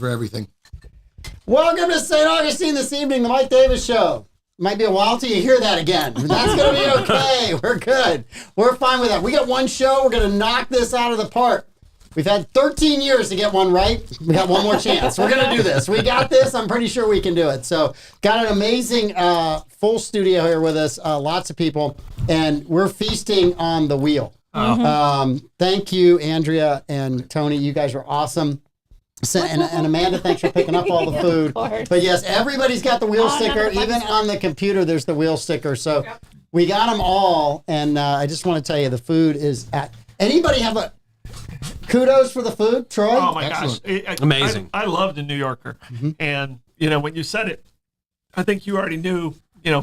for everything. Welcome to St. Augustine this evening, the Mike Davis Show. Might be a while till you hear that again. That's going to be okay. We're good. We're fine with that. We got one show. We're going to knock this out of the park. We've had 13 years to get one right. We got one more chance. We're going to do this. We got this. I'm pretty sure we can do it. So got an amazing full studio here with us. Lots of people. And we're feasting on the wheel. Thank you, Andrea and Tony. You guys were awesome. And Amanda, thanks for picking up all the food. But yes, everybody's got the wheel sticker. Even on the computer, there's the wheel sticker. So we got them all. And I just want to tell you, the food is at... Anybody have a... Kudos for the food, Troy? Oh, my gosh. Amazing. I love the New Yorker. And, when you said it, I think you already knew,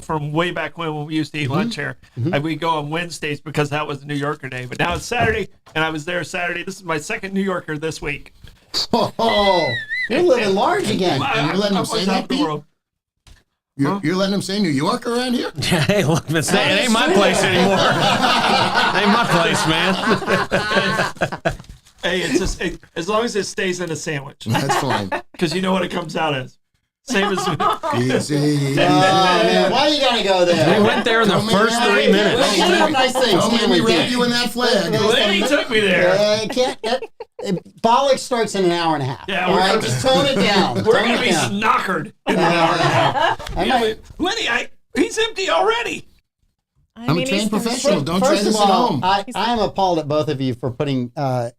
from way back when we used to eat lunch here. We go on Wednesdays because that was the New Yorker day. But now it's Saturday, and I was there Saturday. This is my second New Yorker this week. Oh, you're living large again. You're letting them say that, Pete? You're letting them say New York around here? Yeah, hey, look, it ain't my place anymore. It ain't my place, man. Hey, it's just as long as it stays in a sandwich. That's fine. Because you know what it comes out as. Same as... Easy. Man, why you gotta go there? We went there in the first 3 minutes. Nice things. Don't make me wrap you in that flag. Lenny took me there. Bollox starts in an hour and a half. Yeah, all right, just tone it down. We're going to be snockered in an hour and a half. Lenny, he's empty already. I'm a trained professional. Don't try First this of at all, home. I am appalled at both of you for putting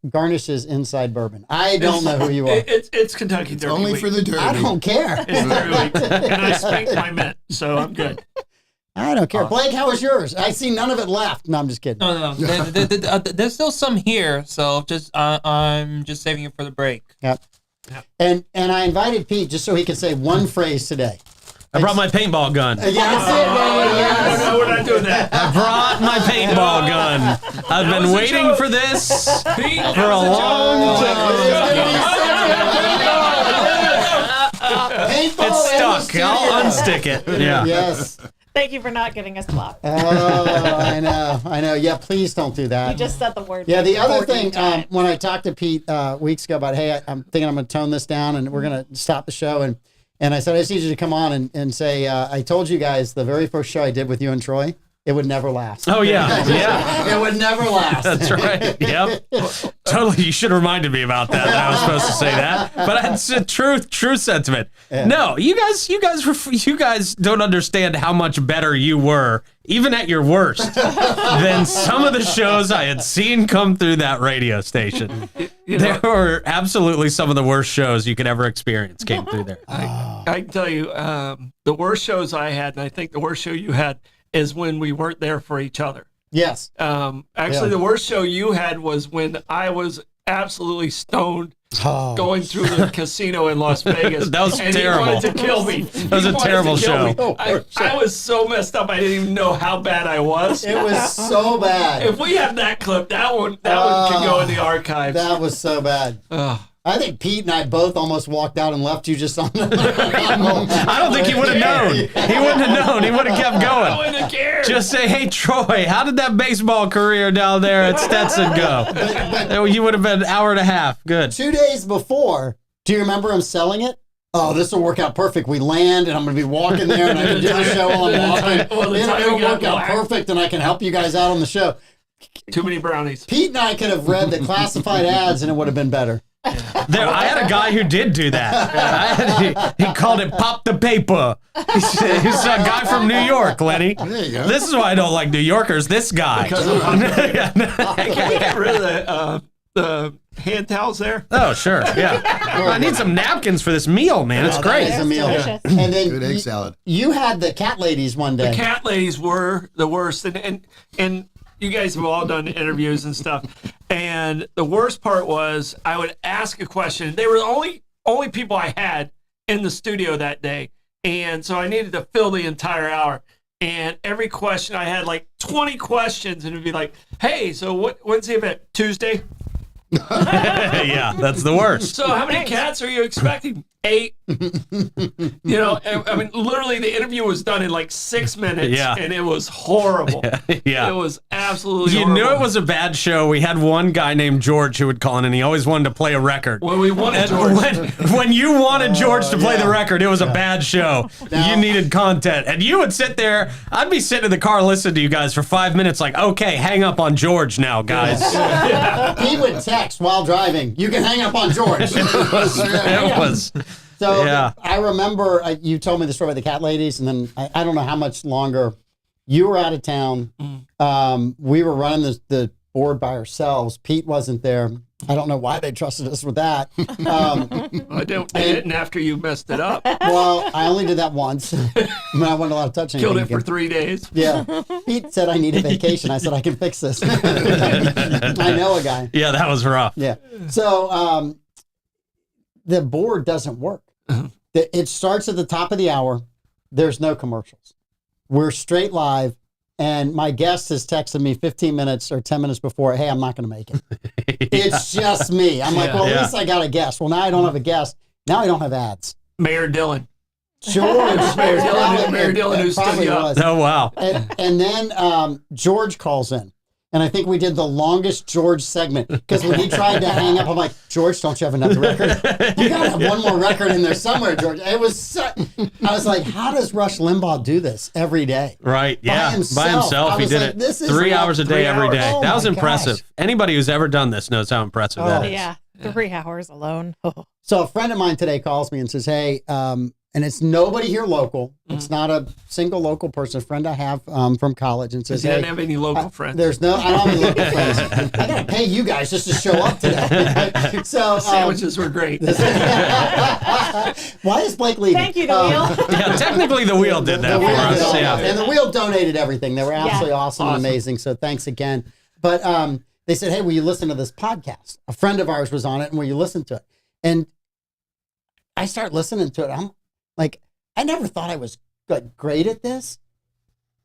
garnishes inside bourbon. I don't know who you are. It's Kentucky Derby Only week. for the Derby. I don't care. It's Derby week. And I spanked my mint, so I'm good. I don't care. Blake, how was yours? I see none of it left. No, I'm just kidding. No. There's still some here, so I'm just saving it for the break. Yep. And I invited Pete just so he could say one phrase today. I brought my paintball gun. Yeah, that's it, baby. No, we're not doing that. I brought my paintball gun. I've been waiting for this for a long time. It's stuck. I'll unstick it. Yeah. Yes. Thank you for not getting us blocked. Oh, I know. Yeah, please don't do that. You just said the word. Yeah, the other thing, when I talked to Pete weeks ago about, hey, I'm thinking I'm going to tone this down and we're going to stop the show. And I said, I just need you to come on and say, I told you guys the very first show I did with you and Troy, it would never last. Oh, yeah. Yeah. It would never last. That's right. Yep. Totally. You should have reminded me about that. I was supposed to say that. But it's a true sentiment. Yeah. No, you guys don't understand how much better you were, even at your worst, than some of the shows I had seen come through that radio station. There were absolutely some of the worst shows you could ever experience came through there. I can tell you, the worst shows I had, and I think the worst show you had, is when we weren't there for each other. Yes. Actually, the worst show you had was when I was absolutely stoned going through the casino in Las Vegas. That was and terrible. He wanted to kill me. That was a terrible show. I was so messed up. I didn't even know how bad I was. It was so bad. If we have that clip, that one can go in the archives. That was so bad. I think Pete and I both almost walked out and left you just on the... I don't think he would have known. He wouldn't have known. He would have kept going. I wouldn't have cared. Just say, hey, Troy, how did that baseball career down there at Stetson go? You would have been an hour and a half. Good. 2 days before, do you remember him selling it? Oh, this will work out perfect. We land, and I'm going to be walking there, and I can do the show while I'm walking. It'll work out perfect, and I can help you guys out on the show. Too many brownies. Pete and I could have read the classified ads, and it would have been better. I had a guy who did do that. He called it "pop the paper." He's a guy from New York, Lenny. There you go. This is why I don't like New Yorkers. This guy. Can we get rid of the hand towels there? Oh, sure. Yeah. I need some napkins for this meal, man. It's great. That is a meal. Delicious. And then Good egg salad. You had the cat ladies one day. The cat ladies were the worst, and you guys have all done interviews and stuff. And the worst part was I would ask a question. They were the only people I had in the studio that day. And so I needed to fill the entire hour. And every question, I had like 20 questions, and it'd be like, hey, so when's the event? Tuesday? Yeah, that's the worst. So how many cats are you expecting? 8. You know, I mean, literally, the interview was done in like 6 minutes, Yeah. and it was horrible. Yeah. It was absolutely You horrible. knew it was a bad show. We had one guy named George who would call in, and he always wanted to play a record. When we wanted And George. when you wanted George to play yeah. the record, it was a bad show. You needed content. And you would sit there. I'd be sitting in the car listening to you guys for 5 minutes like, okay, hang up on George now, guys. He would text while driving. You can hang up on George. It was. So Yeah. I remember you told me the story about the cat ladies, and then I don't know how much longer you were out of town. We were running the board by ourselves. Pete wasn't there. I don't know why they trusted us with that. They didn't after you messed it up. Well, I only did that once. I mean, I wasn't allowed to touch anything. Killed it for again. 3 days. Yeah. Pete said I need a vacation. I said I can fix this. I know a guy. Yeah, that was rough. Yeah. So the board doesn't work. It starts at the top of the hour. There's no commercials. We're straight live. And my guest has texted me 15 minutes or 10 minutes before, hey, I'm not going to make it. It's just me. I'm like, well, at least I got a guest. Well, now I don't have a guest. Now I don't have ads. Mayor Dillon. George. Mayor Dillon who stood probably you up. was. Oh, wow. And then George calls in. And I think we did the longest George segment because when he tried to hang up, I'm like, George, don't you have another record? You got to have one more record in there somewhere, George. It was I was like, how does Rush Limbaugh do this every day? Right, yeah. By himself. himself, I he was did like, it this is 3 not hours a 3 day, every hours. day. Oh That was my impressive. gosh. Anybody who's ever done this knows how impressive that is. Yeah. 3 hours alone. So a friend of mine today calls me and says, hey, and it's nobody here local. It's not a single local person, a friend I have from college, and says, He didn't hey, have any local friends. I don't have any local friends. I got to pay you guys just to show up today. So Sandwiches were great. why is Blake leaving? Thank you, the wheel. Yeah, technically the wheel did that The for Wheel us. did all Yeah. that. And the Wheel donated everything. They were absolutely awesome and amazing. So thanks again. But they said, hey, will you listen to this podcast? A friend of ours was on it, and will you listen to it? And I start listening to it. I'm like, I never thought I was like great at this,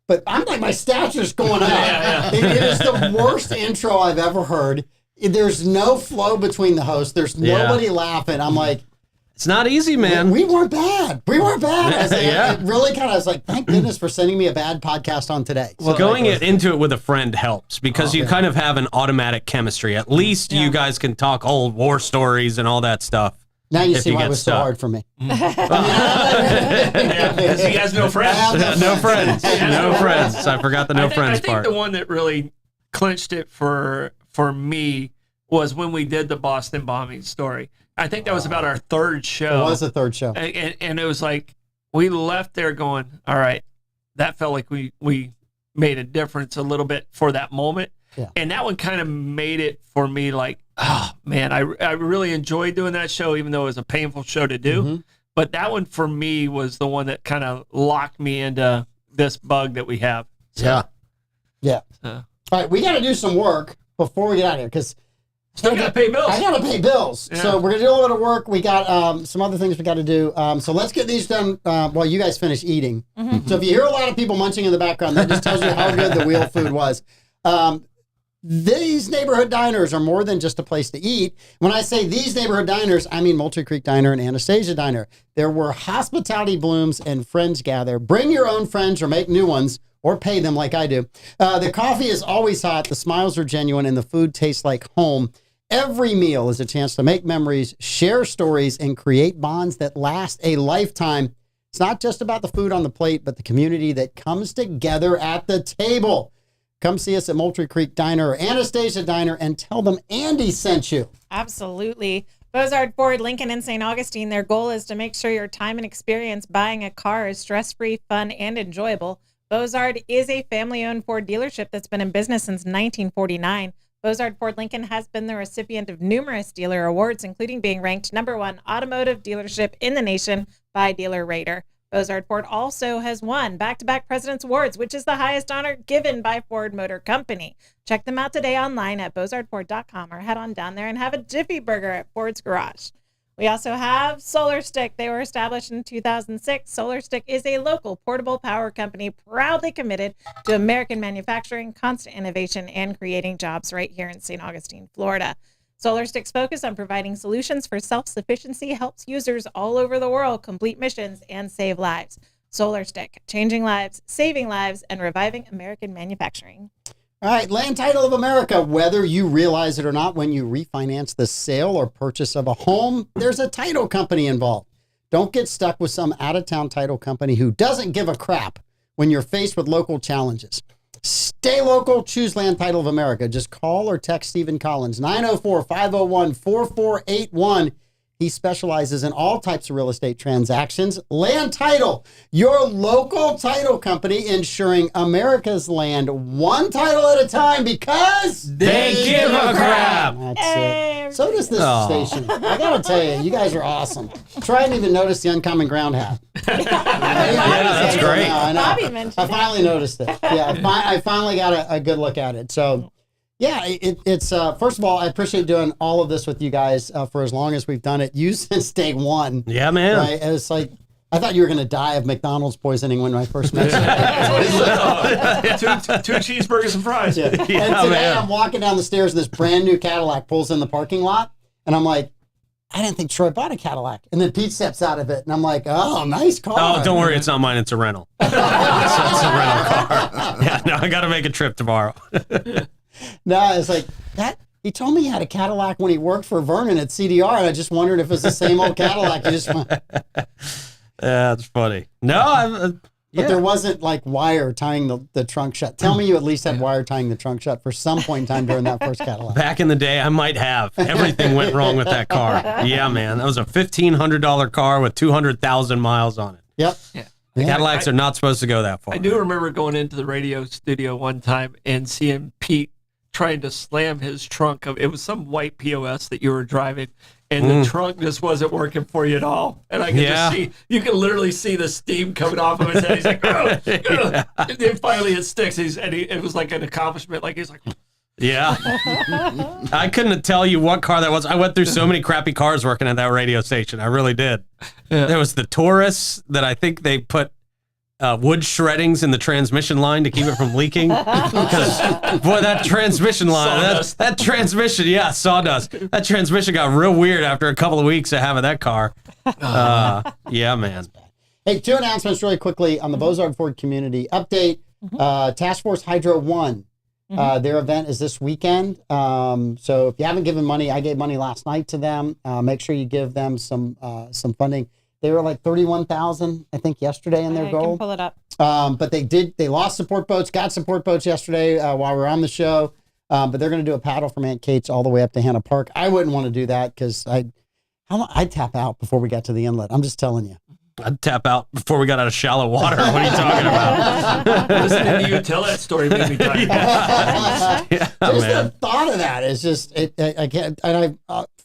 but I'm like, my stature's going up. It is the worst intro I've ever heard. There's no flow between the hosts. There's nobody laughing. I'm like, It's not easy, man. we weren't bad. We weren't bad. I was like, Yeah. It really kind of, I was like, thank goodness for sending me a bad podcast on today. So Going into it with a friend helps because you kind of have an automatic chemistry. At least you guys can talk old war stories and all that stuff. now you if see you why it get was so stuck. hard for me. Yeah, because he has no friends. No friends. No friends. I forgot the no friends I think part. the one that really clinched it for me was when we did the Boston bombing story. I think that was about our third show. It was the third show. And it was like we left there going, all right, that felt like we made a difference a little bit for that moment. Yeah. And that one kind of made it for me like, oh man, I really enjoyed doing that show, even though it was a painful show to do. Mm-hmm. But that one for me was the one that kind of locked me into this bug that we have. Yeah. All right, we got to do some work before we get out of here because Still got to pay bills. I got to pay bills. Yeah. So we're going to do a little bit of work. We got some other things we got to do. So let's get these done while you guys finish eating. So if you hear a lot of people munching in the background, that just tells you how good the Wheel food was. These neighborhood diners are more than just a place to eat. When I say these neighborhood diners, I mean Moultrie Creek Diner and Anastasia Diner. There were hospitality blooms and friends gather. Bring your own friends or make new ones or pay them like I do. The coffee is always hot, the smiles are genuine, and the food tastes like home. Every meal is a chance to make memories, share stories, and create bonds that last a lifetime. It's not just about the food on the plate, but the community that comes together at the table. Come see us at Moultrie Creek Diner or Anastasia Diner and tell them Andy sent you. Absolutely. Bozard Ford, Lincoln, and St. Augustine, their goal is to make sure your time and experience buying a car is stress-free, fun, and enjoyable. Bozard is a family-owned Ford dealership that's been in business since 1949. Bozard Ford Lincoln has been the recipient of numerous dealer awards, including being ranked #1 automotive dealership in the nation by Dealer Rater. Bozard Ford also has won back-to-back President's Awards, which is the highest honor given by Ford Motor Company. Check them out today online at bozardford.com or head on down there and have a Jiffy Burger at Ford's Garage. We also have Solar Stick. They were established in 2006. Solar Stick is a local portable power company proudly committed to American manufacturing, constant innovation, and creating jobs right here in St. Augustine, Florida. SolarStick's focus on providing solutions for self-sufficiency helps users all over the world complete missions and save lives. SolarStick, changing lives, saving lives, and reviving American manufacturing. All right, Land Title of America. Whether you realize it or not, when you refinance the sale or purchase of a home, there's a title company involved. Don't get stuck with some out-of-town title company who doesn't give a crap when you're faced with local challenges. Stay local, choose Land Title of America. Just call or text Stephen Collins, 904-501-4481. He specializes in all types of real estate transactions. Land Title, your local title company, ensuring America's land one title at a time because They give a crap. That's Hey, it. So does this station. I gotta tell you, you guys are awesome. Try and even notice the uncommon ground hat. Yeah, that's great. I know. Bobby mentioned I finally noticed it. Yeah, I finally got a good look at it. So, yeah, it's first of all, I appreciate doing all of this with you guys for as long as we've done it. You since day one. Yeah, man. Right? And it's like, I thought you were going to die of McDonald's poisoning when I first met you. Two cheeseburgers and fries. Yeah. And today I'm walking down the stairs and this brand new Cadillac pulls in the parking lot. And I'm like, I didn't think Troy bought a Cadillac. And then Pete steps out of it. And I'm like, oh, nice car. Oh, don't worry. It's not mine. It's a rental. It's a rental car. Yeah, no, I got to make a trip tomorrow. No, it's like that. He told me he had a Cadillac when he worked for Vernon at CDR. And I just wondered if it's the same old Cadillac. You just went. Yeah, that's funny. No, But there wasn't like wire tying the trunk shut. Tell me you at least had wire tying the trunk shut for some point in time during that first Cadillac. back in the day, I might have. Everything went wrong with that car. Yeah, man. That was a $1,500 car with 200,000 miles on it. Yep. Yeah. Cadillacs are not supposed to go that far. I do remember going into the radio studio one time and seeing Pete trying to slam his trunk. It was some white POS that you were driving, and the trunk just wasn't working for you at all. And I could just see, you can literally see the steam coming off of his head. He's like, oh, oh. And then finally it sticks. It was like an accomplishment. Like he's like, Yeah. I couldn't tell you what car that was. I went through so many crappy cars working at that radio station. I really did. Yeah. There was the Taurus that I think they put wood shreddings in the transmission line to keep it from leaking. Because, boy, that transmission line, that transmission, yeah, sawdust. That transmission got real weird after a couple of weeks of having that car. Yeah, man. Hey, two announcements really quickly on the Bozard Ford community update. Task Force Hydro 1. Their event is this weekend. So if you haven't given money, I gave money last night to them. Make sure you give them some funding. They were like 31,000, I think, yesterday in their I goal. can pull it up. But they lost support boats, got support boats yesterday while we were on the show. But they're going to do a paddle from Aunt Kate's all the way up to Hannah Park. I wouldn't want to do that because I'd tap out before we got to the inlet. I'm just telling you. I'd tap out before we got out of shallow water. What are you talking about? listening to you tell that story made me tired. Yeah, Just man. the thought of that is just, I can't, and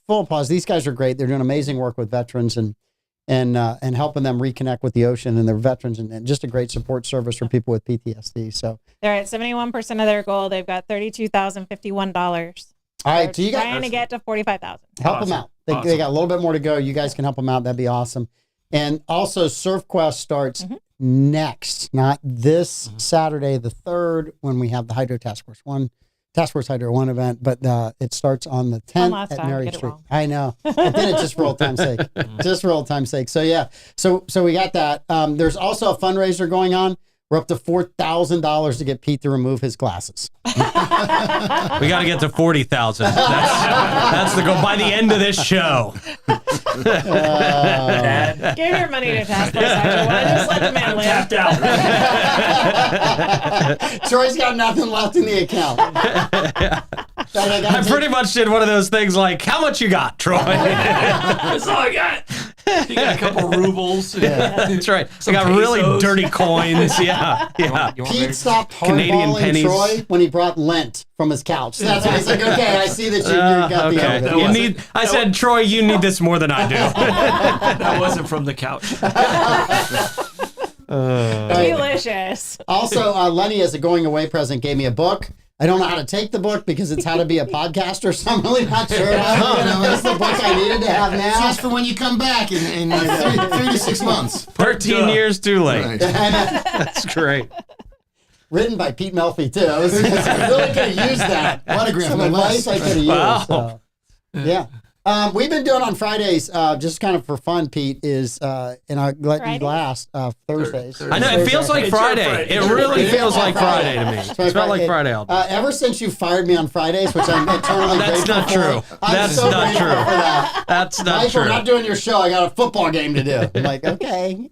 full applause. These guys are great. They're doing amazing work with veterans and helping them reconnect with the ocean and their veterans and just a great support service for people with PTSD. So They're at 71% of their goal. They've got $32,051. all right, so you trying guys to get to 45,000. help them out. They got a little bit more to go. You guys can help them out. That'd be awesome. And also SurfQuest starts next, not this Saturday, the 3rd, when we have the Hydro Task Force Hydro 1 event, but it starts on the 10th last at time, Mary get it Street. wrong. I know. I did it just for old time's sake. Just for old time's sake. So yeah. So we got that. There's also a fundraiser going on. We're up to $4,000 to get Pete to remove his glasses. We got to get to 40,000. That's the goal by the end of this show. Dad, Give your money to Task Force Hydro 1. Just let the man live. tapped out. Troy's got nothing left in the account. I pretty much did one of those things like, how much you got, Troy? That's all I got. You got a couple rubles. That's right. I Some got really pesos. dirty coins. Yeah. Pete stopped Canadian hardballing pennies. Troy when he brought lint from his couch. That's why he's like, okay, I see that you got the Okay. evidence. I said, Troy, you need this more than I do. That wasn't from the couch. Delicious. Also, Lenny, as a going away present, gave me a book. I don't know how to take the book because it's how to be a podcaster, so I'm really not sure. That's the book I needed to have It's now. just for when you come back in 3 to 6 months. 13 years too late. Right. That's great. Written by Pete Melfi, too. I really could have used that. Autograph, Some no advice less. I could have used. Wow. So. Yeah. We've been doing on Fridays, just kind of for fun, Pete, is, and I'll let you Fridays? last, Thursdays. I know, it feels like It's your Friday. Friday. It really Yeah. feels like Friday to me. It's It my felt like Friday all day. Ever since you fired me on Fridays, which I'm eternally That's grateful not for, true. I'm That's so not grateful true. for that. That's not Mike, we're true. not doing your show. I got a football game to do. I'm like, okay.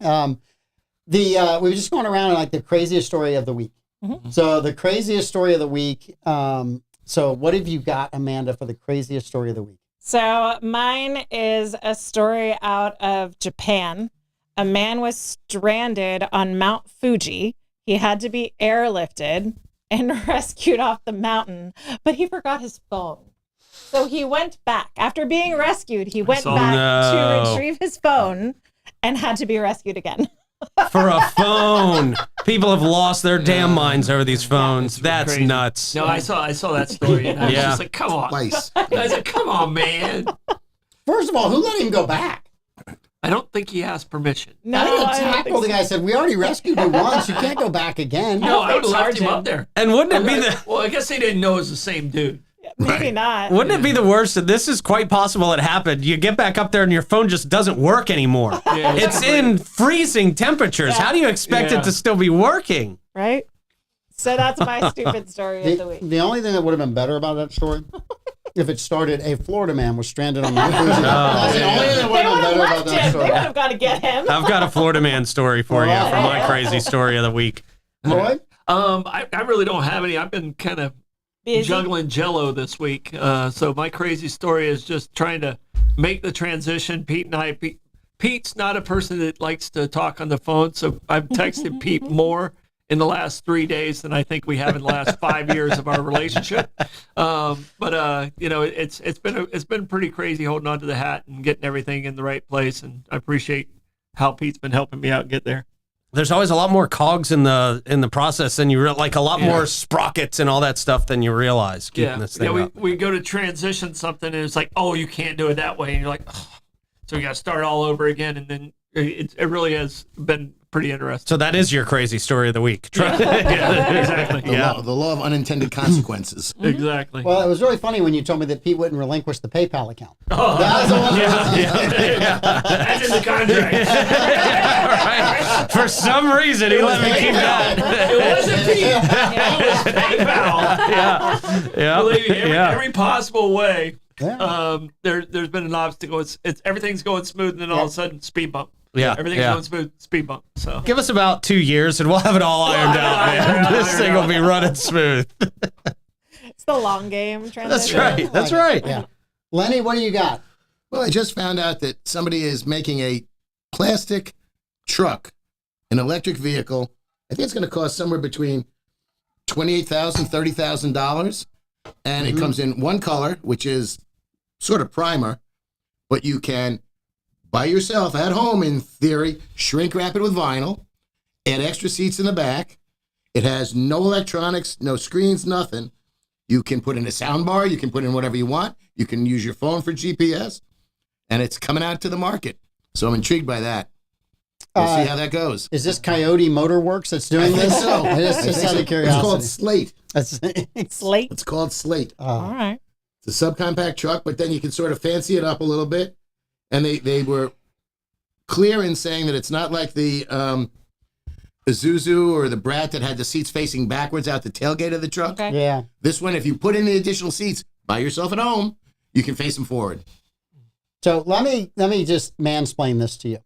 We were just going around like the craziest story of the week. Mhm. So the craziest story of the week. So what have you got, Amanda, for the craziest story of the week? So mine is a story out of Japan. A man was stranded on Mount Fuji. He had to be airlifted and rescued off the mountain, but he forgot his phone. So he went back. After being rescued, he went back No. to retrieve his phone and had to be rescued again. For a phone. People have lost their damn minds over these phones. That's crazy. nuts. No, I saw that story, and I was Yeah. just like, come on. Twice. I said, come on, man. First of all, who let him go back? I don't think he asked permission. No, I I had don't to think tackle the so. guy. Said, we already rescued you once. You can't go back again. No, I would have left charge him him. up there. And wouldn't it be the Well, I guess they didn't know it was the same dude. Maybe not. wouldn't it be the worst? And this is quite possible it happened. You get back up there and your phone just doesn't work anymore. Yeah, It's in freezing temperatures. How do you expect Yeah. it to still be working? Right? So that's my stupid story of the week. The only thing that would have been better about that story, if it started a Florida man was stranded on Mount Fuji. That's the only thing that would They have would been have better about left that him. They story. would have got to get him. I've got a Florida man story for you for my crazy story of the week. Roy? I really don't have any. I've been kind of Busy. juggling Jello this week. So my crazy story is just trying to make the transition. Pete and I. Pete's not a person that likes to talk on the phone, so I've texted Pete more in the last 3 days than I think we have in the last 5 years of our relationship. But you know, it's been pretty crazy holding on to the hat and getting everything in the right place, and I appreciate how Pete's been helping me out get there. There's always a lot more cogs in the process than you like a lot more sprockets and all that stuff than you realize. Keeping this thing up. We go to transition something, and it's like, oh, you can't do it that way, and you're like, oh. So we got to start all over again, and then it really has been pretty interesting. So that is your crazy story of the week. Yeah, exactly. The law of unintended consequences. Exactly. Well, it was really funny when you told me that Pete wouldn't relinquish the PayPal account. Oh, That was the one that's in the contract. Right. For some reason, he let me keep that. It wasn't Pete. It was PayPal. Yeah. Believe me, every possible way. Yeah. There's been an obstacle. It's everything's going smooth, and then all of a sudden, speed bump. Yeah, Everything's yeah. going smooth, speed bump. So Give us about 2 years and we'll have it all ironed out, man. This thing will be running smooth. It's the long game transition. That's right. That's right. Yeah. Lenny, what do you got? Well, I just found out that somebody is making a plastic truck, an electric vehicle. I think it's going to cost somewhere between $28,000, $30,000. And it comes in one color, which is sort of primer, but you can, by yourself at home, in theory, shrink wrap it with vinyl, add extra seats in the back. It has no electronics, no screens, nothing. You can put in a sound bar. You can put in whatever you want. You can use your phone for GPS. And it's coming out to the market. So I'm intrigued by that. We'll see how that goes. Is this Coyote Motorworks that's doing this? So Just out of it's called curiosity. Slate. Slate. It's called Slate. All right. It's a subcompact truck, but then you can sort of fancy it up a little bit. And they were clear in saying that it's not like the Isuzu or the Brat that had the seats facing backwards out the tailgate of the truck. Okay. Yeah. This one, if you put in the additional seats by yourself at home, you can face them forward. So let me just mansplain this to you.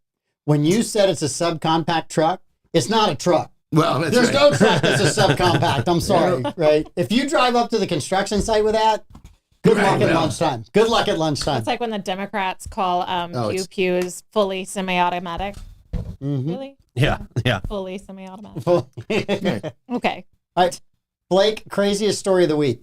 When you said it's a subcompact truck, it's not a truck. Well, that's There's right. no truck that's a subcompact. I'm sorry, right? If you drive up to the construction site with that, good luck at lunchtime. Good luck at lunchtime. It's like when the Democrats call Pew it's- Pews fully semi-automatic. Really? Yeah. Yeah. Fully semi-automatic. All Okay. right, Blake, craziest story of the week.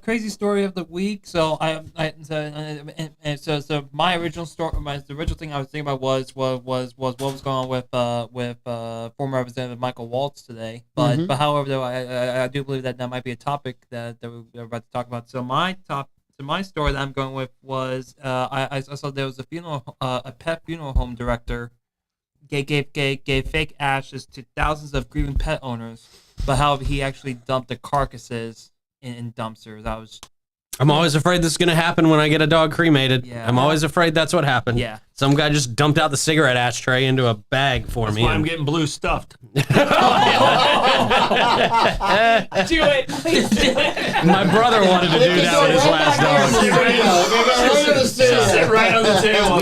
Crazy story of the week. So so my original story, the original thing I was thinking about was what was going on with former Representative Michael Waltz today. But however, though, I do believe that might be a topic that we're about to talk about. So my story that I'm going with was I saw there was a funeral a pet funeral home director gave fake ashes to thousands of grieving pet owners, but however he actually dumped the carcasses in dumpsters. I'm always afraid this is going to happen when I get a dog cremated. Yeah. I'm always afraid that's what happened. Yeah. Some guy just dumped out the cigarette ashtray into a bag for That's me. why I'm and- getting blue stuffed. Do it. Please do it. My brother wanted to do that with his last dog. Sit right on the table.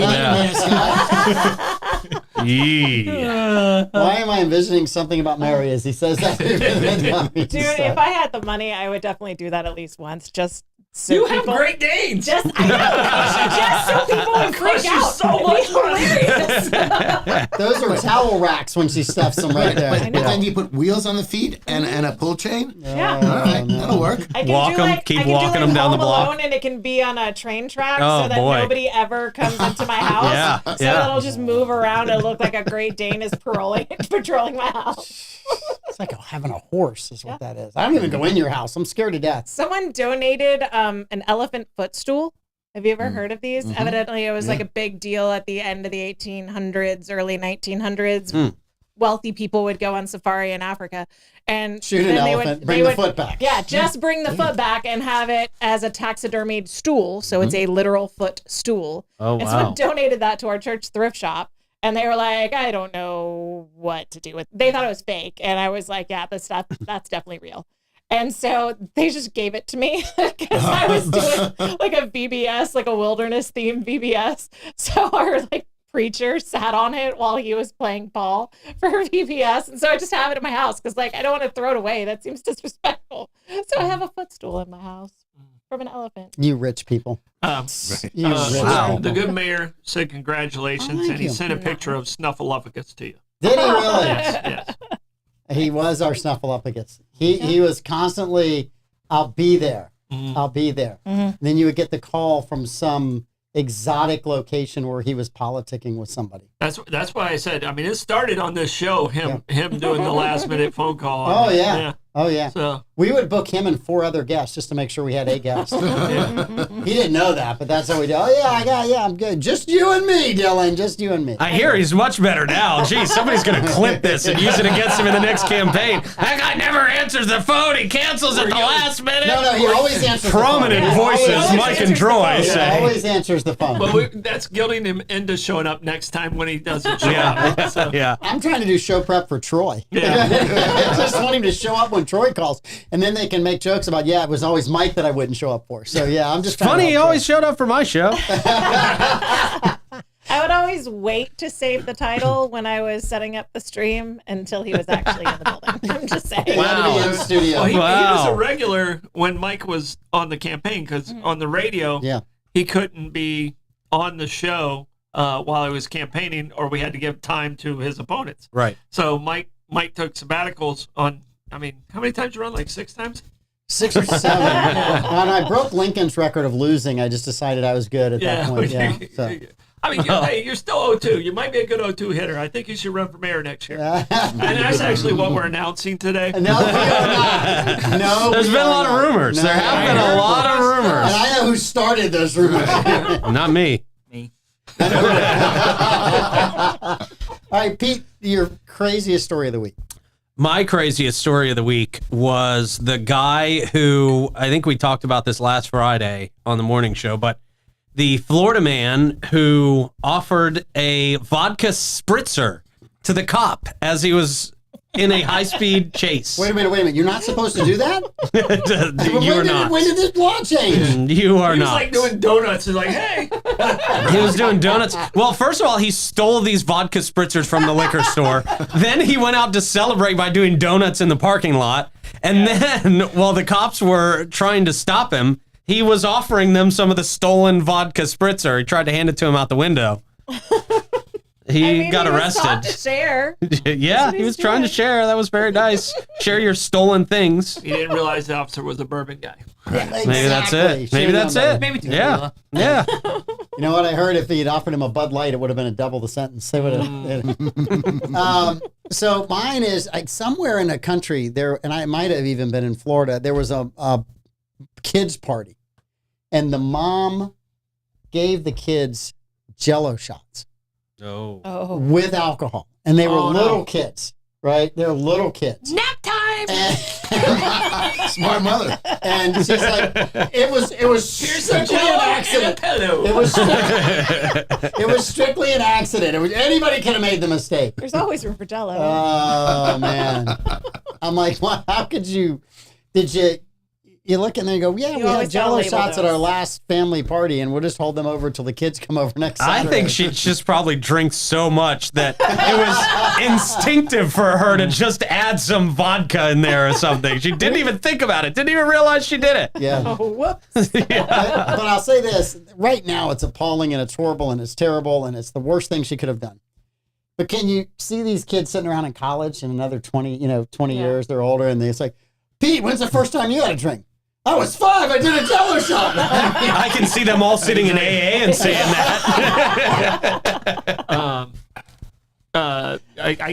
Yeah. Why am I envisioning something about Mary as he says that? Dude, if I had the money, I would definitely do that at least once. Just so You have people, Great Danes. Just, I know, just so people would freak Crush you out. so It'd much be hilarious. Those are towel racks when she stuffs them right there. But then you put wheels on the feet and a pull chain. Yeah. All right, that'll work. I can Walk do 'em, like, keep I can walking do 'em like down the Home block. Alone, and it can be on a train track Oh, so that boy. nobody ever comes into my house. Yeah, So yeah. that it'll just move around and look like a Great Dane is patrolling my house. It's like having a horse is what that is. I don't even go in your house. I'm scared to death. Someone donated an elephant footstool. Have you ever heard of these? Evidently, it was like a big deal at the end of the 1800s, early 1900s. Wealthy people would go on safari in Africa and Shoot an then elephant, bring the foot back. Yeah, just bring the foot back and have it as a taxidermied stool. So it's a literal foot stool. Oh, And wow. someone donated that to our church thrift shop. And they were like, I don't know what to do with it. They thought it was fake. And I was like, yeah, that's definitely real. And so they just gave it to me because I was doing like a VBS, like a wilderness themed VBS. So our like preacher sat on it while he was playing Paul for VBS. And so I just have it in my house because like I don't want to throw it away. That seems disrespectful. So I have a footstool in my house from an elephant. You rich people. You rich Wow. people. The good mayor said congratulations, Oh, thank and he you. sent a picture of Snuffleupagus to you. Did he really? Yes. He was our Snuffleupagus. He was constantly, I'll be there. I'll be there. And then you would get the call from some exotic location where he was politicking with somebody. That's why I said. I mean, it started on this show. Him doing the last minute phone call. Oh, yeah. Oh, yeah. So We would book him and 4 other guests just to make sure we had a guest. He didn't know that, but that's how we do. Oh, yeah, I'm good. Just you and me, Dylan. Just you and me. I hear he's much better now. Geez, somebody's going to clip this and use it against him in the next campaign. That guy never answers the phone. He cancels at the last minute. No, he always answers Prominent the phone. voices, always Mike and answers the Troy phone. He say. always answers the phone. but that's guilting him into showing up next time when he doesn't show Yeah, up. So, yeah. I'm trying to do show prep for Troy. Yeah. I just want him to show up when Troy calls. And then they can make jokes about, it was always Mike that I wouldn't show up for. So, I'm just trying Funny, to he help always showed up for my show. I would always wait to save the title when I was setting up the stream until he was actually in the building. I'm just saying. Troy. He had to be in studio. Well, he was Wow. a regular when Mike was on the campaign because on the radio, he couldn't be on the show while he was campaigning, or we had to give time to his opponents. Right. So Mike took sabbaticals on. I mean, how many times you run? Like 6 times? 6 or 7. When I broke Lincoln's record of losing, I just decided I was good at that point. Yeah. So. I mean, you're still 0-2. You might be a good 0-2 hitter. I think you should run for mayor next year. And that's actually what we're announcing today. No, we are not. No, There's we been a are lot of not. rumors. No, There have been a lot of And rumors. I know who started those rumors. Not me. Me. All right, Pete, your craziest story of the week. My craziest story of the week was the guy who, I think we talked about this last Friday on the morning show, but the Florida man who offered a vodka spritzer to the cop as he was in a high-speed chase. Wait a minute. You're not supposed to do that? You are not. When did this law change? You are He was not. like doing donuts. He's like, hey. He was doing donuts. Well, first of all, he stole these vodka spritzers from the liquor store. Then he went out to celebrate by doing donuts in the parking lot. And then, while the cops were trying to stop him, he was offering them some of the stolen vodka spritzer. He tried to hand it to him out the window. He got he was taught to arrested. share. Yeah, he was trying to share. That was very nice. Share your stolen things. He didn't realize the officer was a bourbon guy. Maybe that's it. Maybe that's it. Maybe Yeah. Yeah. You know what I heard? If he'd offered him a Bud Light, it would have been a double the sentence. They would have. So mine is like somewhere in a country there, and I might have even been in Florida. There was a kids party, and the mom gave the kids Jello shots Oh. Oh. with alcohol, and they were Oh, no. little kids, right? They're little kids. Nap time. Smart mother. And she's like, it was strictly an accident. It was strictly an accident. Anybody could have made the mistake. There's always room for Jello. Oh man. I'm like, what? How could you? You look in there and go, yeah, we had Jello shots at our last family party, and we'll just hold them over until the kids come over next Saturday. I think she just probably drinks so much that it was instinctive for her to just add some vodka in there or something. She didn't even think about it. Didn't even realize she did it. Yeah. Oh, whoops. But I'll say this. Right now, it's appalling, and it's horrible, and it's terrible, and it's the worst thing she could have done. But can you see these kids sitting around in college in another 20 years, they're older, and it's like, Pete, when's the first time you had a drink? I was 5. I did a Jello shot. I can see them all sitting in AA and saying that. I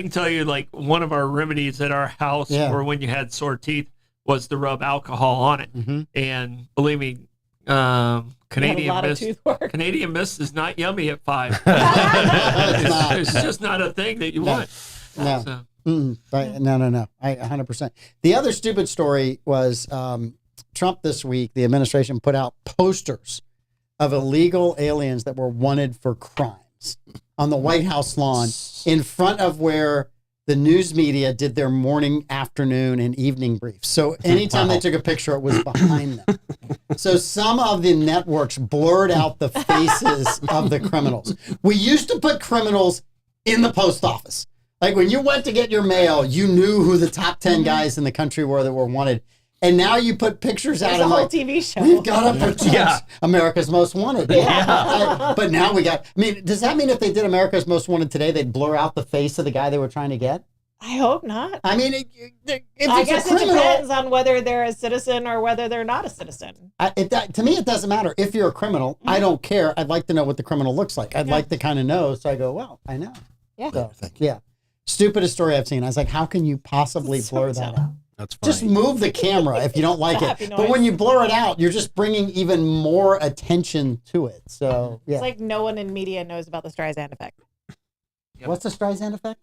can tell you, like, one of our remedies at our house for when you had sore teeth was to rub alcohol on it. Mm-hmm. And believe me, Canadian Mist is not yummy at 5. It's just not a thing that you want. No. So. Right. No. I 100%. The other stupid story was Trump this week, the administration put out posters of illegal aliens that were wanted for crimes on the White House lawn in front of where the news media did their morning, afternoon, and evening briefs. So anytime they took a picture, it was behind them. So some of the networks blurred out the faces of the criminals. We used to put criminals in the post office. Like when you went to get your mail, you knew who the top 10 guys in the country were that were wanted. And now you put pictures out of the whole TV show. We've got to protect America's Most Wanted. But now does that mean if they did America's Most Wanted today, they'd blur out the face of the guy they were trying to get? I hope not. I mean, I guess it depends on whether they're a citizen or whether they're not a citizen. To me, it doesn't matter. If you're a criminal, I don't care. I'd like to know what the criminal looks like. I'd like to kind of know. So I go, well, I know. Yeah. So, yeah. Stupidest story I've seen. I was like, how can you possibly blur that out? That's funny. Just move the camera if you don't like it. But when you blur it out, you're just bringing even more attention to it. So, yeah. It's like no one in media knows about the Streisand effect. Yep. What's the Streisand effect?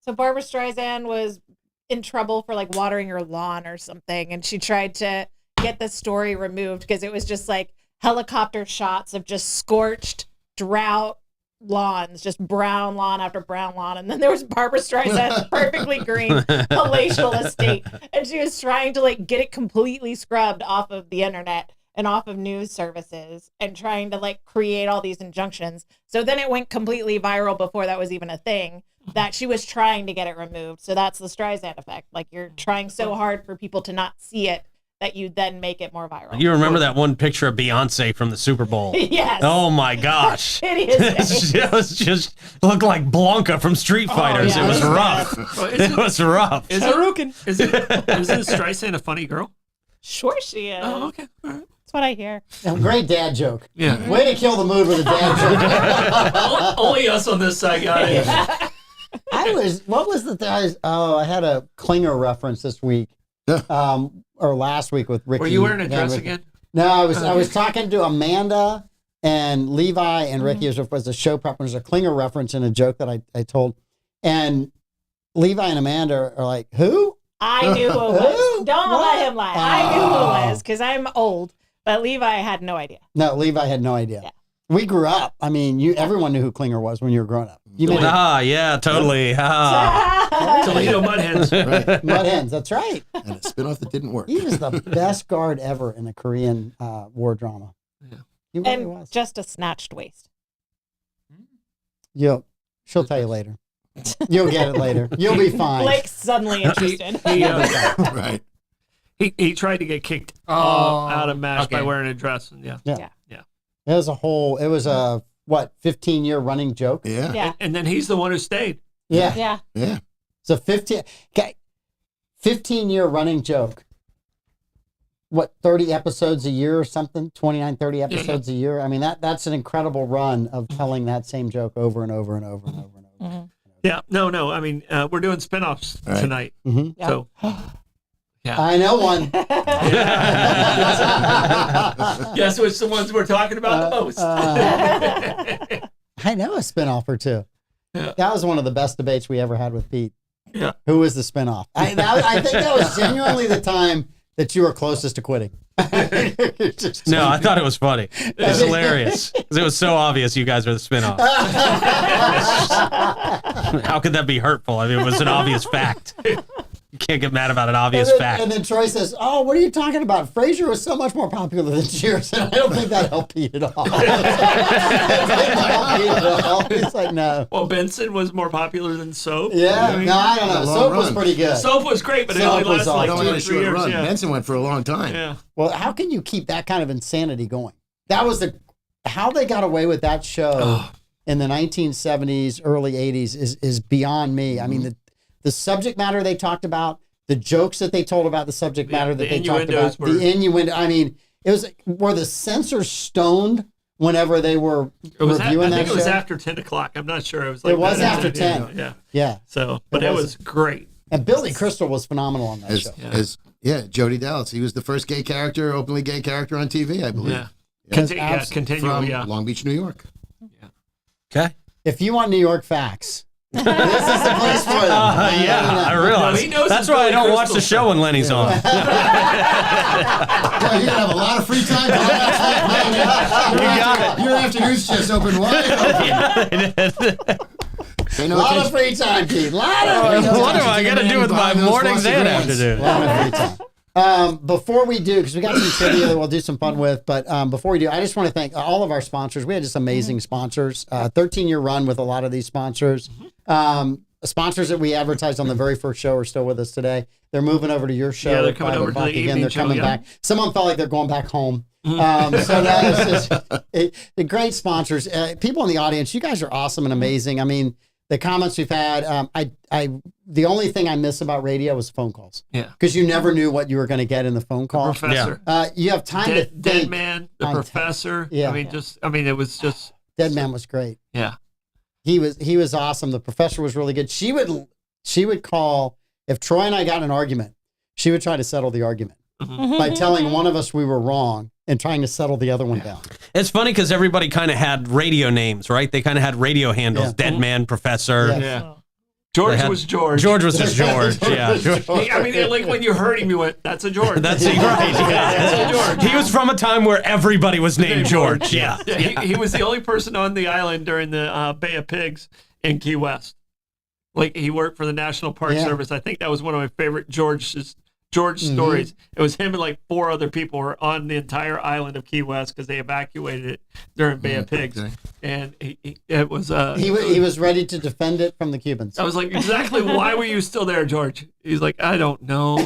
So Barbara Streisand was in trouble for like watering her lawn or something. And she tried to get the story removed because it was just like helicopter shots of just scorched, drought lawns, just brown lawn after brown lawn. And then there was Barbara Streisand's perfectly green palatial estate. And she was trying to like get it completely scrubbed off of the internet and off of news services and trying to like create all these injunctions. So then it went completely viral before that was even a thing, that she was trying to get it removed. So that's the Streisand effect. Like you're trying so hard for people to not see it that you then make it more viral. You remember that one picture of Beyonce from the Super Bowl? Yes. Oh my gosh. It was just looked like Blanca from Street Fighters. Yeah. It was rough. It was rough. Isn't Streisand a funny girl? Sure she is. Oh, okay. All right. That's what I hear. Great dad joke. Yeah. Way to kill the mood with a dad joke. Only us on this side got it. What was the thing? I had a Klinger reference this week. Or last week with Ricky. Were you wearing a dress again? No, I was talking to Amanda and Levi and Ricky was a show prep. There's a Klinger reference in a joke that I told. And Levi and Amanda are like, who? I knew who it was. Don't let him lie. I knew who it was because I'm old. But Levi had no idea. No, Levi had no idea. Yeah. We grew up. I mean, everyone knew who Klinger was when you were growing up. Yeah, totally. Toledo Mud Hens. Right. Mud Hens, that's right. And a spinoff that didn't work. He was the best guard ever in a Korean war drama. Yeah. He really And was. just a snatched waist. She'll tell you later. You'll get it later. You'll be fine. Blake's suddenly interested. Right. He tried to get kicked out of MASH by wearing a dress. And Yeah. It was a 15-year running joke? Yeah. Yeah. And then he's the one who stayed. Yeah. Yeah. So 15-year running joke. What, 30 episodes a year or something? 29, 30 episodes a year? I mean, that's an incredible run of telling that same joke over and over and over and over and over. Mm-hmm. Yeah. No. I mean, we're doing spinoffs tonight. Mm-hmm. Yeah. So, yeah. I know one. Guess which the ones we're talking about the most. I know a spinoff or two. Yeah. That was one of the best debates we ever had with Pete. Yeah. Who was the spinoff? I think that was genuinely the time that you were closest to quitting. No, I thought it was funny. It was hilarious because it was so obvious you guys were the spinoff. How could that be hurtful? I mean, it was an obvious fact. You can't get mad about an obvious fact. And then Troy says, "Oh, what are you talking about? Frasier was so much more popular than Cheers." And I don't think that helped Pete at all. He's like, no. Well, Benson was more popular than Soap. Yeah, I mean, no, I don't know. long Soap was run. pretty good. Soap was great, but it Soap only was lasted like awesome. 2 Only or a 3 short years. run. Yeah. Benson went for a long time. Yeah. Well, how can you keep that kind of insanity going? That was how they got away with that show in the 1970s, early 80s is beyond me. I mean, the subject matter they talked about, the jokes that they told about the subject matter that they talked about, the innuendo. I mean, were the censors stoned whenever they were reviewing that show? I think it was after 10 o'clock. I'm not sure. It was like It was that. after 10. Yeah. Yeah. So, but it was great. And Billy Crystal was phenomenal on that show. Jody Dallas. He was the first openly gay character on TV, I believe. Yeah. Yes. Continue. From Yeah. Long Beach, New York. Okay. If you want New York facts, this is the place for them. I realize. No, he knows That's his why I Billy don't watch the Crystal show when Lenny's on. Well, you're going to have a lot of free time. Your afternoon's just open wide open. A lot of free time, Pete. What am I going to do with my mornings and afternoons? A lot of free time. Before we do, because we got some trivia that we'll do some fun with, but before we do, I just want to thank all of our sponsors. We had just amazing sponsors. 13-year run with a lot of these sponsors. Sponsors that we advertised on the very first show are still with us today. They're moving over to your show. Yeah, they're at coming 5 over to the o'clock again. evening They're show, coming yeah. back. Some of them felt like they're going back home. So that is just the great sponsors. People in the audience, you guys are awesome and amazing. I mean, the comments we've had, the only thing I miss about radio was phone calls. Yeah. Because you never knew what you were going to get in the phone call. Professor. You have time to Dead think. Man, the on Professor. Yeah. I mean, it was just. Dead Man was great. Yeah. He was awesome. The Professor was really good. She would call, if Troy and I got in an argument, she would try to settle the argument by telling one of us we were wrong and trying to settle the other one down. It's funny because everybody kind of had radio names, right? They kind of had radio handles. Yeah. Dead Man, Professor. Yeah. Yeah. George was George. George was just George. Yeah. I mean, like when you heard him, you went, "That's a George." That's right. Yeah. That's a George. He was from a time where everybody was named George. Yeah. He was the only person on the island during the Bay of Pigs in Key West. Like he worked for the National Park Service. I think that was one of my favorite George stories. It was him and like 4 other people were on the entire island of Key West because they evacuated it during Bay of Pigs, and it was he was ready to defend it from the Cubans. I was like, exactly why were you still there, George? He's like, I don't know.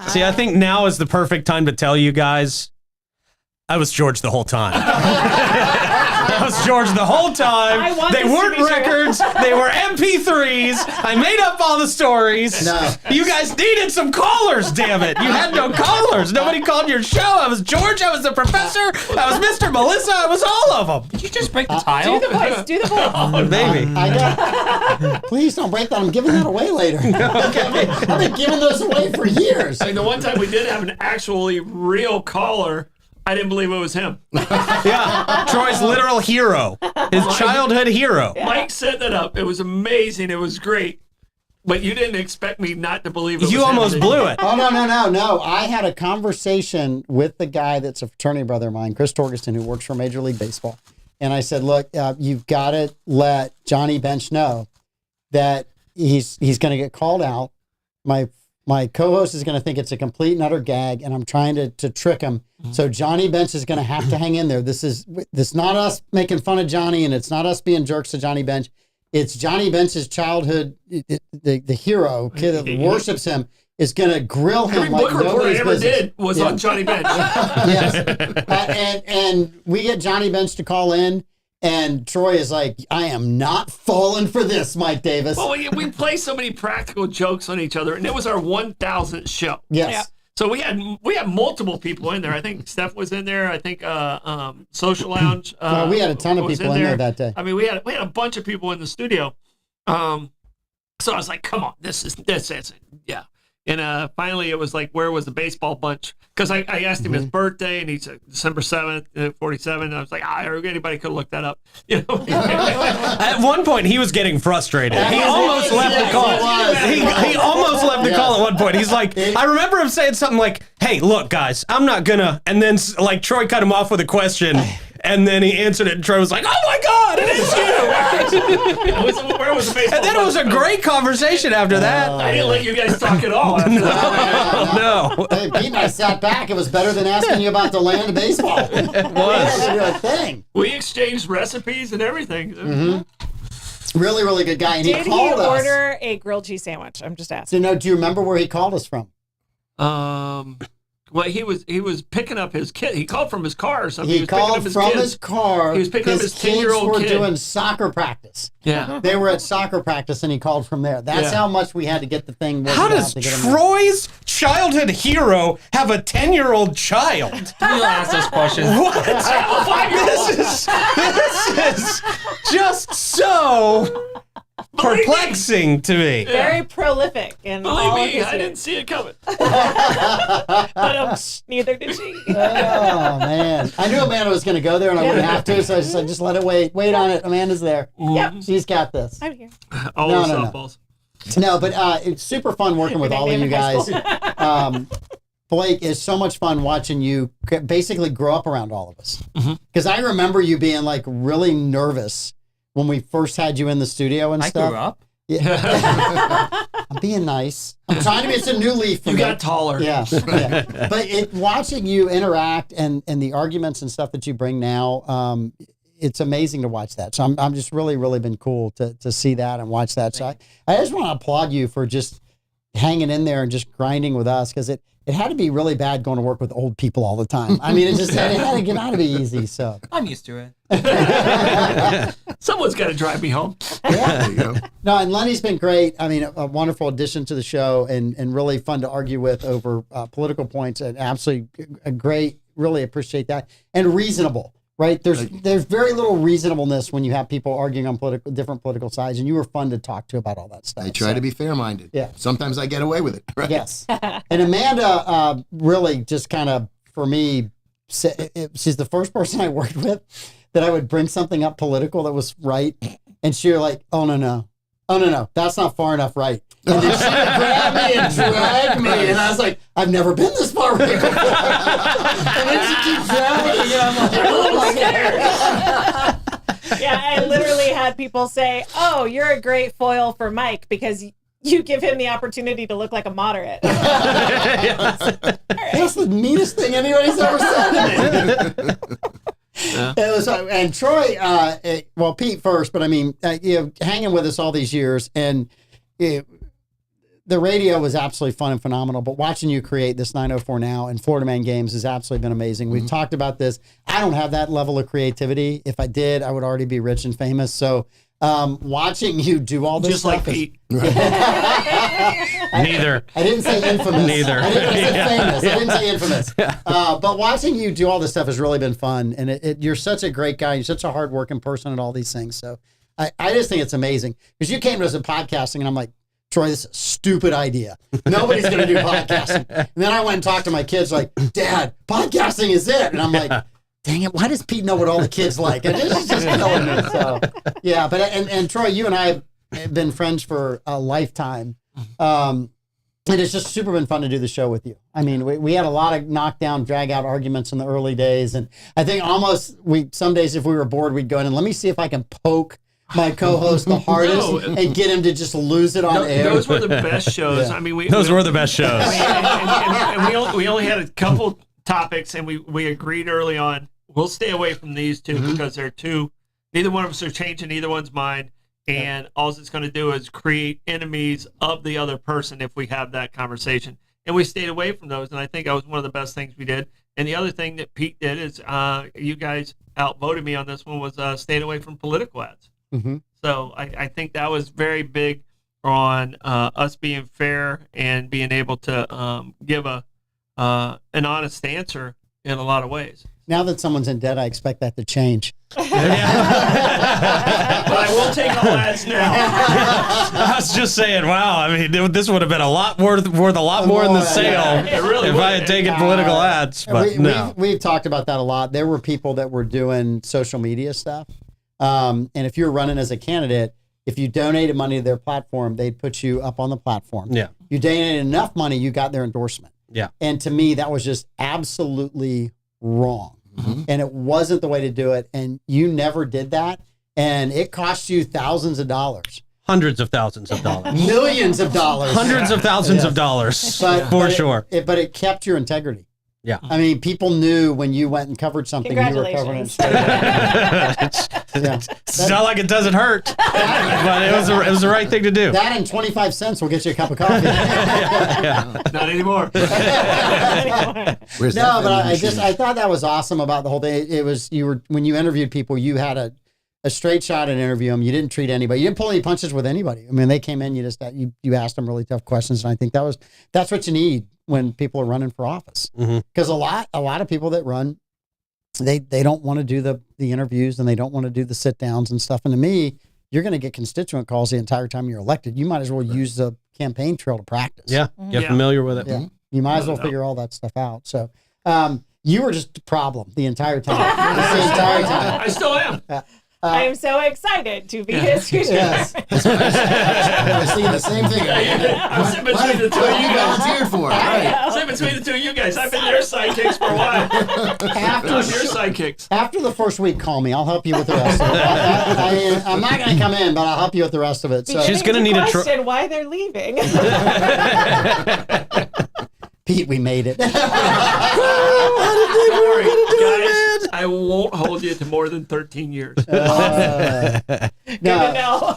See, I think now is the perfect time to tell you guys I was George the whole time. I was George the whole time. They weren't records. They were MP3s. I made up all the stories. No. You guys needed some callers, damn it. You had no callers. Nobody called your show. I was George. I was the Professor. I was Mr. Melissa. I was all of them. Did you just break the tile? Do the voice. Do the voice. Oh, baby. Please don't break that. I'm giving that away later. I've been giving those away for years. Like the one time we did have an actually real caller, I didn't believe it was him. Yeah. Troy's literal hero. His childhood hero. Mike set that up. It was amazing. It was great. But you didn't expect me not to believe it was You him, almost did blew you? it. Oh, no. I had a conversation with the guy that's a fraternity brother of mine, Chris Torgerson, who works for Major League Baseball. And I said, look, you've got to let Johnny Bench know that he's going to get called out. My co-host is going to think it's a complete and utter gag, and I'm trying to trick him. So Johnny Bench is going to have to hang in there. This is not us making fun of Johnny, and it's not us being jerks to Johnny Bench. It's Johnny Bench's childhood, the hero, kid that worships him, is going to grill him Every like book report I nobody's ever business. did was on Johnny Bench. Yes. And we get Johnny Bench to call in, and Troy is like, I am not falling for this, Mike Davis. Well, we play so many practical jokes on each other, and it was our 1,000th show. Yes. Yeah. So we had multiple people in there. I think Steph was in there. I think Social Lounge. We had a ton of was people in there that day. I mean, we had a bunch of people in the studio. So I was like, come on, this isn't. Yeah. And finally, it was like, where was the baseball bunch? Because I asked him his birthday, and he said December 7th, 47. And I was like, anybody could look that up. You know? At one point, he was getting frustrated. He almost left the call. He almost left the call at one point. He's like, I remember him saying something like, hey, look, guys, I'm not gonna. And then like Troy cut him off with a question. And then he answered it, and Troy was like, "Oh my God, it is you!" Where was the baseball? And then it was a great conversation after that. I didn't let you guys talk at all. No. Hey, Pete and I sat back. It was better than asking you about the land of baseball. It was. Do a thing. We exchanged recipes and everything. Really, really good guy. And Did he he called us. order a grilled cheese sandwich? I'm just asking. So, do you remember where he called us from? Well, he was picking up his kid. He called from his car or something. He was picking up called his from kids. his car. He was picking up his kids 10-year-old were kid. doing soccer practice. Yeah. They were at soccer practice, and he called from there. That's how much we had to get the thing worked How out does to get him there. Troy's childhood hero have a 10-year-old child? You ask those questions. What? This is just so perplexing to me. Very prolific. And Believe me, I didn't see it coming. But neither did she. Oh, man. I knew Amanda was going to go there, and I wouldn't have to, so I just said, just let it wait. Wait on it. Amanda's there. Yep. She's got this. I'm here. All No, the no, no. softballs. No, but it's super fun working with all of you guys. Blake, it's so much fun watching you basically grow up around all of us. Because I remember you being like really nervous when we first had you in the studio and I stuff. grew up. Yeah. I'm being nice. I'm trying to be. It's a new leaf for You me. got taller. Yeah. But watching you interact and the arguments and stuff that you bring now, it's amazing to watch that. So I'm just really been cool to see that and watch that. So I just want to applaud you for just hanging in there and just grinding with us, because it had to be really bad going to work with old people all the time. I mean, it had to get out of be easy. So I'm used to it. Someone's got to drive me home. yeah. There you go. No, and Lenny's been great. I mean, a wonderful addition to the show and really fun to argue with over political points, and absolutely a great, really appreciate that. And reasonable, right? There's very little reasonableness when you have people arguing on different political sides, and you were fun to talk to about all that stuff. I try to be fair-minded. Yeah. Sometimes I get away with it. Right? Yes. And Amanda really just kind of, for me, she's the first person I worked with that I would bring something up political that was right, and she was like, oh, no, that's not far enough right. And then she would grab me and drag me, and I was like, I've never been this far right before. And then she keeps dragging me, and I'm like, oh my God. Yeah, I literally had people say, "Oh, you're a great foil for Mike because you give him the opportunity to look like a moderate." That's the meanest thing anybody's ever said to me. It was, and Troy, well, Pete first, but I mean, hanging with us all these years, and the radio was absolutely fun and phenomenal. But watching you create this 904 Now and Florida Man Games has absolutely been amazing. We've talked about this. I don't have that level of creativity. If I did, I would already be rich and famous. So watching you do all this Just like stuff Pete. Neither. I didn't say infamous. Neither. I said famous. I didn't say infamous. But watching you do all this stuff has really been fun. And you're such a great guy. You're such a hardworking person and all these things. So I just think it's amazing. Because you came to us in podcasting, and I'm like, Troy, this is a stupid idea. Nobody's going to do podcasting. And then I went and talked to my kids like, Dad, podcasting is it. And I'm like, dang it, why does Pete know what all the kids like? And it's just killing me. So, yeah, but and Troy, you and I have been friends for a lifetime. And it's just super been fun to do the show with you. I mean, we had a lot of knockdown, drag out arguments in the early days. And I think almost some days if we were bored, we'd go in and let me see if I can poke my co-host the hardest and get him to just lose it on air. Those were the best shows. Yeah. I mean, Those were the best shows. and we only had a couple topics, and we agreed early on, we'll stay away from these two because they're two. Neither one of us are changing either one's mind, and all it's going to do is create enemies of the other person if we have that conversation. And we stayed away from those, and I think that was one of the best things we did. And the other thing that Pete did is, you guys outvoted me on this one, was staying away from political ads. Mm-hmm. So I think that was very big on us being fair and being able to give an honest answer in a lot of ways. Now that someone's in debt, I expect that to change. But I will take ads now. I was just saying, wow. I mean, this would have been a lot worth a lot more in the sale really if would. I had taken political ads. But no. We've talked about that a lot. There were people that were doing social media stuff. And if you're running as a candidate, if you donated money to their platform, they'd put you up on the platform. Yeah. You donated enough money, you got their endorsement. Yeah. And to me, that was just absolutely wrong. Mm-hmm. And it wasn't the way to do it. And you never did that. And it cost you thousands of dollars. Hundreds of thousands of dollars. Millions of dollars. Hundreds of thousands of dollars. For sure. But it kept your integrity. Yeah. I mean, people knew when you went and covered something, you were covering it. It's not like it doesn't hurt, but it was the right thing to do. That and 25 cents will get you a cup of coffee. Not anymore. Where's No, that but I machine? thought that was awesome about the whole thing. It was when you interviewed people, you had a straight shot at interview them. You didn't treat anybody. You didn't pull any punches with anybody. I mean, they came in, you asked them really tough questions, and I think that's what you need when people are running for office. Because a lot of people that run, they don't want to do the interviews and they don't want to do the sit downs and stuff. And to me, you're going to get constituent calls the entire time you're elected. You might as well use the campaign trail to practice. Yeah, get familiar with it. Yeah. You might as well figure all that stuff out. So you were just a problem the entire time. Just the entire time. I still am. I am so excited to be his future. Yes. I was thinking the same thing. I'm sitting between the two What of you you guys. volunteered for? Right. Sitting between the two of you guys. I've been their sidekicks for a while. I'm your sidekicks. After the first week, call me. I'll help you with the rest of it. I'm not going to come in, but I'll help you with the rest of it. So, She's gonna need a question why they're leaving. Pete, we made it. Don't worry, guys. I won't hold you to more than 13 years. Good to know.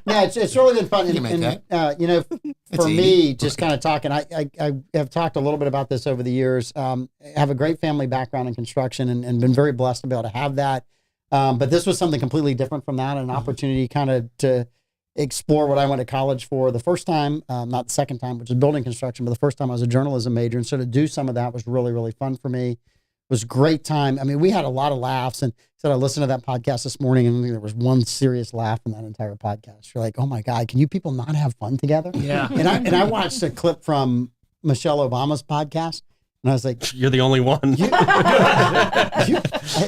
Yeah, it's really been fun. You can make that. For easy. me, just kind of talking, I have talked a little bit about this over the years. I have a great family background in construction and been very blessed to be able to have that. But this was something completely different from that, an opportunity kind of to explore what I went to college for the first time, not the second time, which is building construction, but the first time I was a journalism major. And so to do some of that was really, really fun for me. It was a great time. I mean, we had a lot of laughs, and said I listened to that podcast this morning and there was one serious laugh in that entire podcast. You're like, oh my God, can you people not have fun together? Yeah. And I watched a clip from Michelle Obama's podcast. And I was like, You're the only one.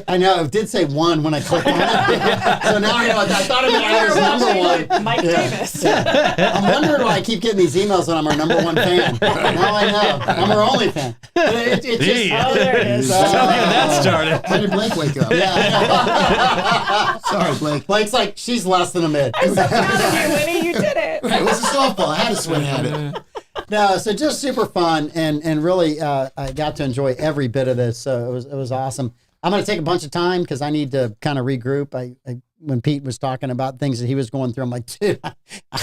I know, it did say one when I clicked on it. So now I know, I thought it was number one. Mike Davis. I'm wondering why I keep getting these emails when I'm her number one fan. Now I know. I'm her only fan. But it just, Gee. Oh, there it is. Don't get that started. When did Blake wake up? yeah. Sorry, Blake. Blake's like, she's less than a mid. I'm so proud of you, Lenny. You did it. It was a softball. I had to swing at it. No, so just super fun and really I got to enjoy every bit of this. So it was awesome. I'm going to take a bunch of time because I need to kind of regroup. I when Pete was talking about things that he was going through, I'm like, dude,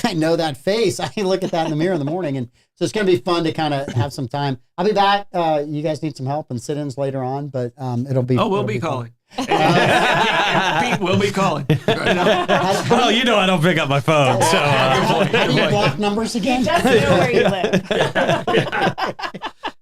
I know that face. I look at that in the mirror in the morning. And so it's going to be fun to kind of have some time. I'll be back. You guys need some help and sit-ins later on, but it'll be. Oh, we'll it'll be fun. calling. Pete will be calling. Well, you know I don't pick up my phone, so How do you block numbers again? Just know where you live.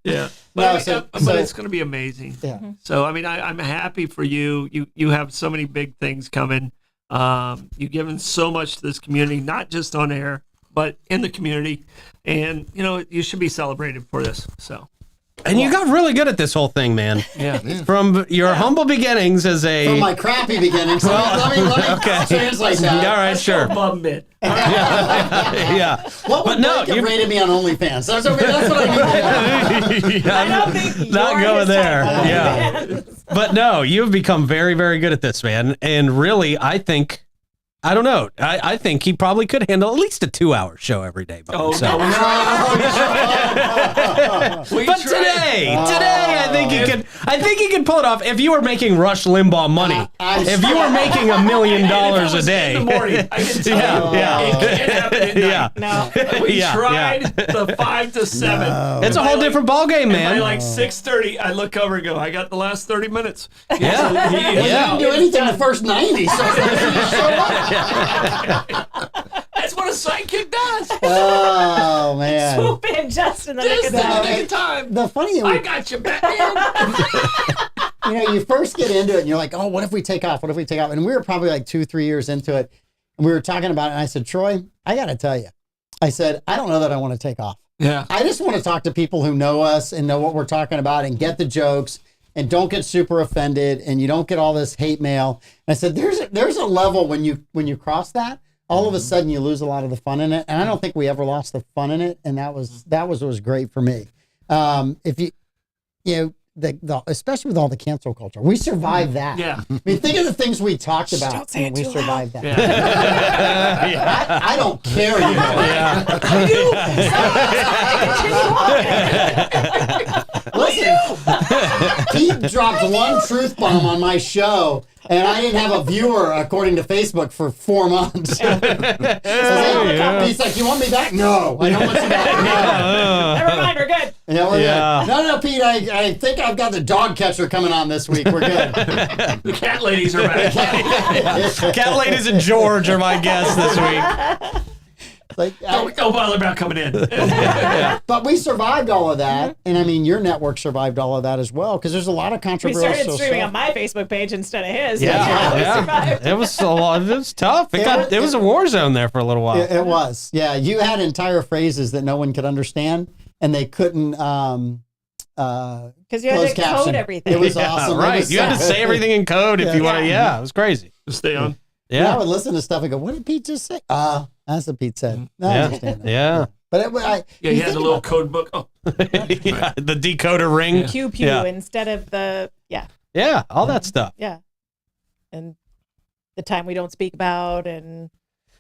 Yeah, No, but it's going to be amazing. Yeah. So I mean, I'm happy for you. You have so many big things coming. You've given so much to this community, not just on air, but in the community, and you should be celebrated for this. So. and you got really good at this whole thing, man. Yeah. From your humble beginnings as a From my crappy beginnings. Let me okay. translate that. all right, sure, Above mid. yeah. What would But no, Blake have you- rated me on OnlyFans? That's what I mean. I don't think Not you're going his there. type of Yeah. man. But no, you've become very, very good at this, man. And really, I think, I don't know, I think he probably could handle at least a 2-hour show every day by Oh himself. no! We But tried. today, I think he could. I think he could pull it off if you were making Rush Limbaugh money. If you were making $1 million And if it a was day. in the morning, I can tell you, Yeah, it can't happen at yeah. night. No. We Yeah, tried the 5 to 7. It's a whole different ballgame, By man. like 6:30, I look over and go, I got the last 30 minutes. Yeah. He is I Yeah. didn't do anything the first 90, so That's what a sidekick does. Oh, man. Swoop in just in the nick Just of in the time. nick of time. The funny thing, I got you, Batman. you first get into it and you're like, oh, what if we take off? What if we take off? And we were probably like 2-3 years into it. and we were talking about it, and I said, Troy, I got to tell you, I said, I don't know that I want to take off. Yeah. I just want to talk to people who know us and know what we're talking about and get the jokes and don't get super offended and you don't get all this hate mail. And I said, there's a level when you cross that, all of a sudden you lose a lot of the fun in it. And I don't think we ever lost the fun in it. And that was what was great for me. If especially with all the cancel culture, we survived that. Yeah. I mean, think of the things we talked about. Don't say it we too survived that. Yeah. I don't care anymore. Listen, Pete dropped one truth bomb on my show, and I didn't have a viewer, according to Facebook, for 4 months. So Pete's like, you want me back? No, I don't want you back. No. Never mind, we're good. Yeah, we're good. No, Pete, I think I've got the dog catcher coming on this week. We're good. The cat ladies are back. Cat ladies and George are my guests this week. Like, Don't bother about coming in. but we survived all of that, and I mean, your network survived all of that as well, because there's a lot of We controversial started streaming stuff. on my Facebook page instead of his. Yeah, That's how we yeah. survived. It was a lot. It was tough. It was a war zone there for a little while. It was, yeah. You had entire phrases that no one could understand, and they couldn't. Because you had closed to caption. code everything. It was Yeah, awesome. It right. was You had to sad. say everything in code if you want to. Yeah. Yeah, it was crazy. Stay on. Yeah. I Yeah, would listen to stuff and go, "What did Pete just say?" That's what Pete said. No, I yeah, understand that. yeah. But Yeah, he has a little code book. Oh, Yeah, the decoder ring. Pew pew Yeah. instead of the Yeah, all that stuff. and the time we don't speak about and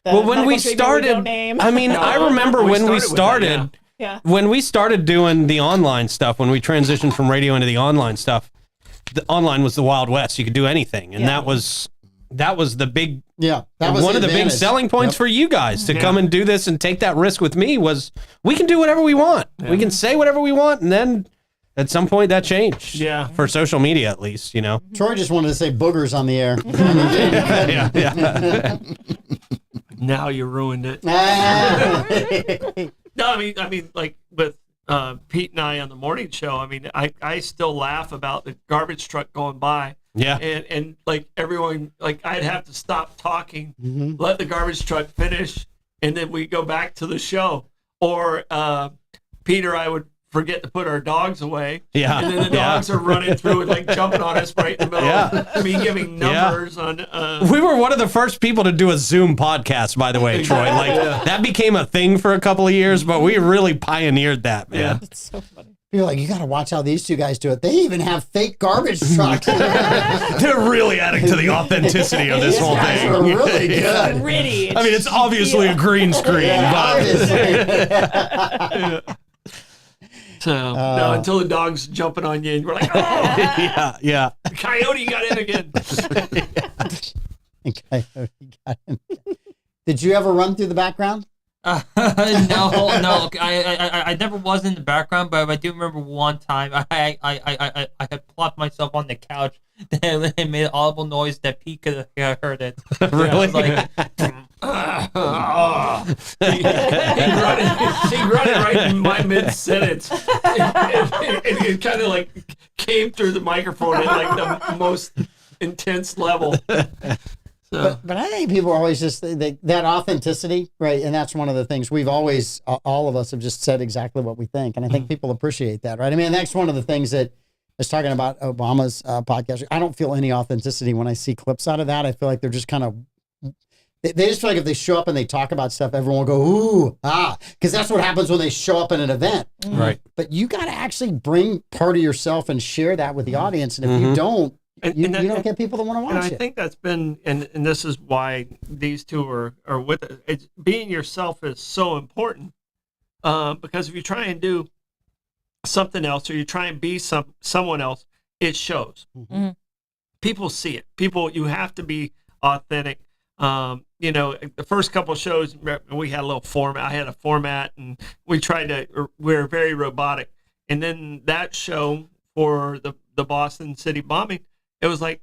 the Well, when we medical treatment started, don't name. I mean, I remember when we with that, started. yeah. When we started doing the online stuff, when we transitioned from radio into the online stuff, the online was the Wild West. You could do anything, and Yeah. that was the big that was one of the big advantage. selling points Yep. for you guys to come and do this and take that risk with me was we can do whatever we want. We can say whatever we want, and then at some point that changed. Yeah. For social media, at least, you know. Troy just wanted to say boogers on the air. Yeah, yeah. now you ruined it. No, I mean, like with Pete and I on the morning show. I mean, I still laugh about the garbage truck going by. Yeah. And like everyone, like I'd have to stop talking, let the garbage truck finish, and then we go back to the show. Or Peter, I would forget to put our dogs away. Yeah. And then the dogs are running through and like jumping on us right in the middle of me giving numbers on. We were one of the first people to do a Zoom podcast, by the way, Troy. Like that became a thing for a couple of years, but we really pioneered that, man. Yeah. It's so funny. You're like, you got to watch how these two guys do it. They even have fake garbage trucks. They're really adding to the authenticity of this These whole guys thing. are really good. Gritty. I mean, it's obviously a green screen, but So no, until the dog's jumping on you and we're like, oh, yeah. the coyote got in again. Did you ever run through the background? No. I never was in the background, but I do remember one time I had plopped myself on the couch and it made an audible noise that Pete could have heard it. Really? I was like, he run it right in my mid sentence. It kind of like came through the microphone at like the most intense level. So. But I think people are always just that authenticity, right? And that's one of the things we've always, all of us have just said exactly what we think. And I think people appreciate that, right? I mean, that's one of the things that I was talking about Obama's podcast. I don't feel any authenticity when I see clips out of that. I feel like they're just kind of, they just feel like if they show up and they talk about stuff, everyone will go, ooh, because that's what happens when they show up in an event. Right. But you got to actually bring part of yourself and share that with the audience. And if you don't, you don't get people that want to watch and I it. think that's been, and this is why these two are with it. It's being yourself is so important because if you try and do something else or you try and be someone else, it shows. Mm-hmm. People see it. You have to be authentic. You know, the first couple of shows we had a little format. I had a format, and we we're very robotic. And then that show for the Boston City bombing, it was like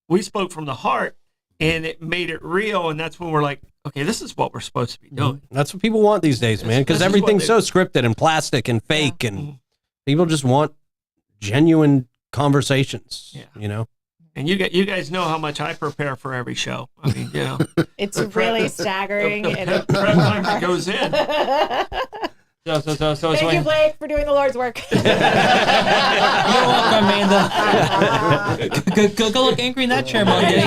we spoke from the heart, and it made it real. And that's when we're like, okay, this is what we're supposed to be doing. That's what people want these days, man, because This is what everything's they- so scripted and plastic and fake, and people just want genuine conversations, Yeah. you know? And you guys know how much I prepare for every show. I mean, you know, It's really staggering. the and prep time that goes in. Thank you, Blake, for doing the Lord's work. You're welcome, Amanda. Go look angry in that chair, Monday.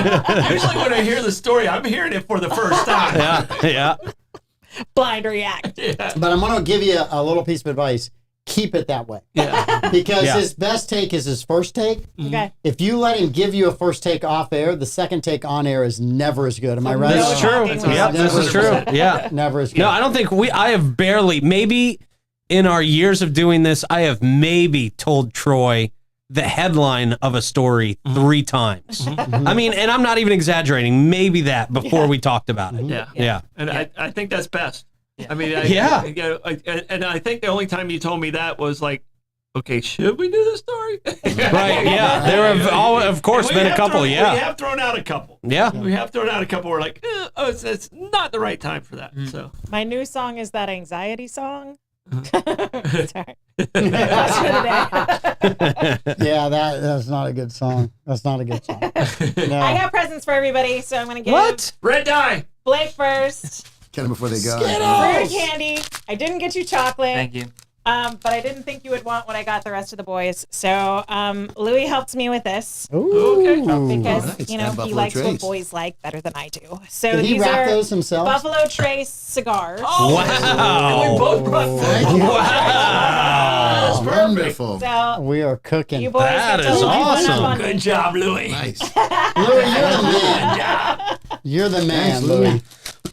Usually when I hear the story, I'm hearing it for the first time. Yeah. Blind react. But I'm going to give you a little piece of advice. Keep it that way. Yeah. Because Yeah. his best take is his first take. Okay. If you let him give you a first take off air, the second take on air is never as good. Am I right? This is true. talking Yeah, this is true. 100%. Yeah. Never as good. No, I don't think I have barely, maybe in our years of doing this, I have maybe told Troy the headline of a story 3 times. I mean, and I'm not even exaggerating, maybe that before we talked about it. Yeah. Yeah. And I think that's best. I mean, Yeah. and I think the only time you told me that was like, okay, should we do this story? Right, yeah. There have, of course, We been a have couple, we yeah. have thrown out a couple. Yeah. We have thrown out a couple. We're like, it's not the right time for that. So My new song is that anxiety song. Sorry. Question of the day. Yeah, that's not a good song. That's not a good song. No. I got presents for everybody, so I'm going to give What? red dye. Blake first. Get them before they go. Fruit candy. I didn't get you chocolate. Thank you. But I didn't think you would want what I got the rest of the boys. So Louis helped me with this Ooh. Okay. because nice. you know And he Buffalo likes what Trace. boys like better than I do. So Did he these wrap are those himself? Buffalo Trace cigars. Oh, Wow. we both brought Thank you. Wow. That's wonderful. So We are cooking. you boys That get to is live one awesome. up on Good me. job, Louis. Nice. Louis, you're the man. You're the man, Thanks, Louis.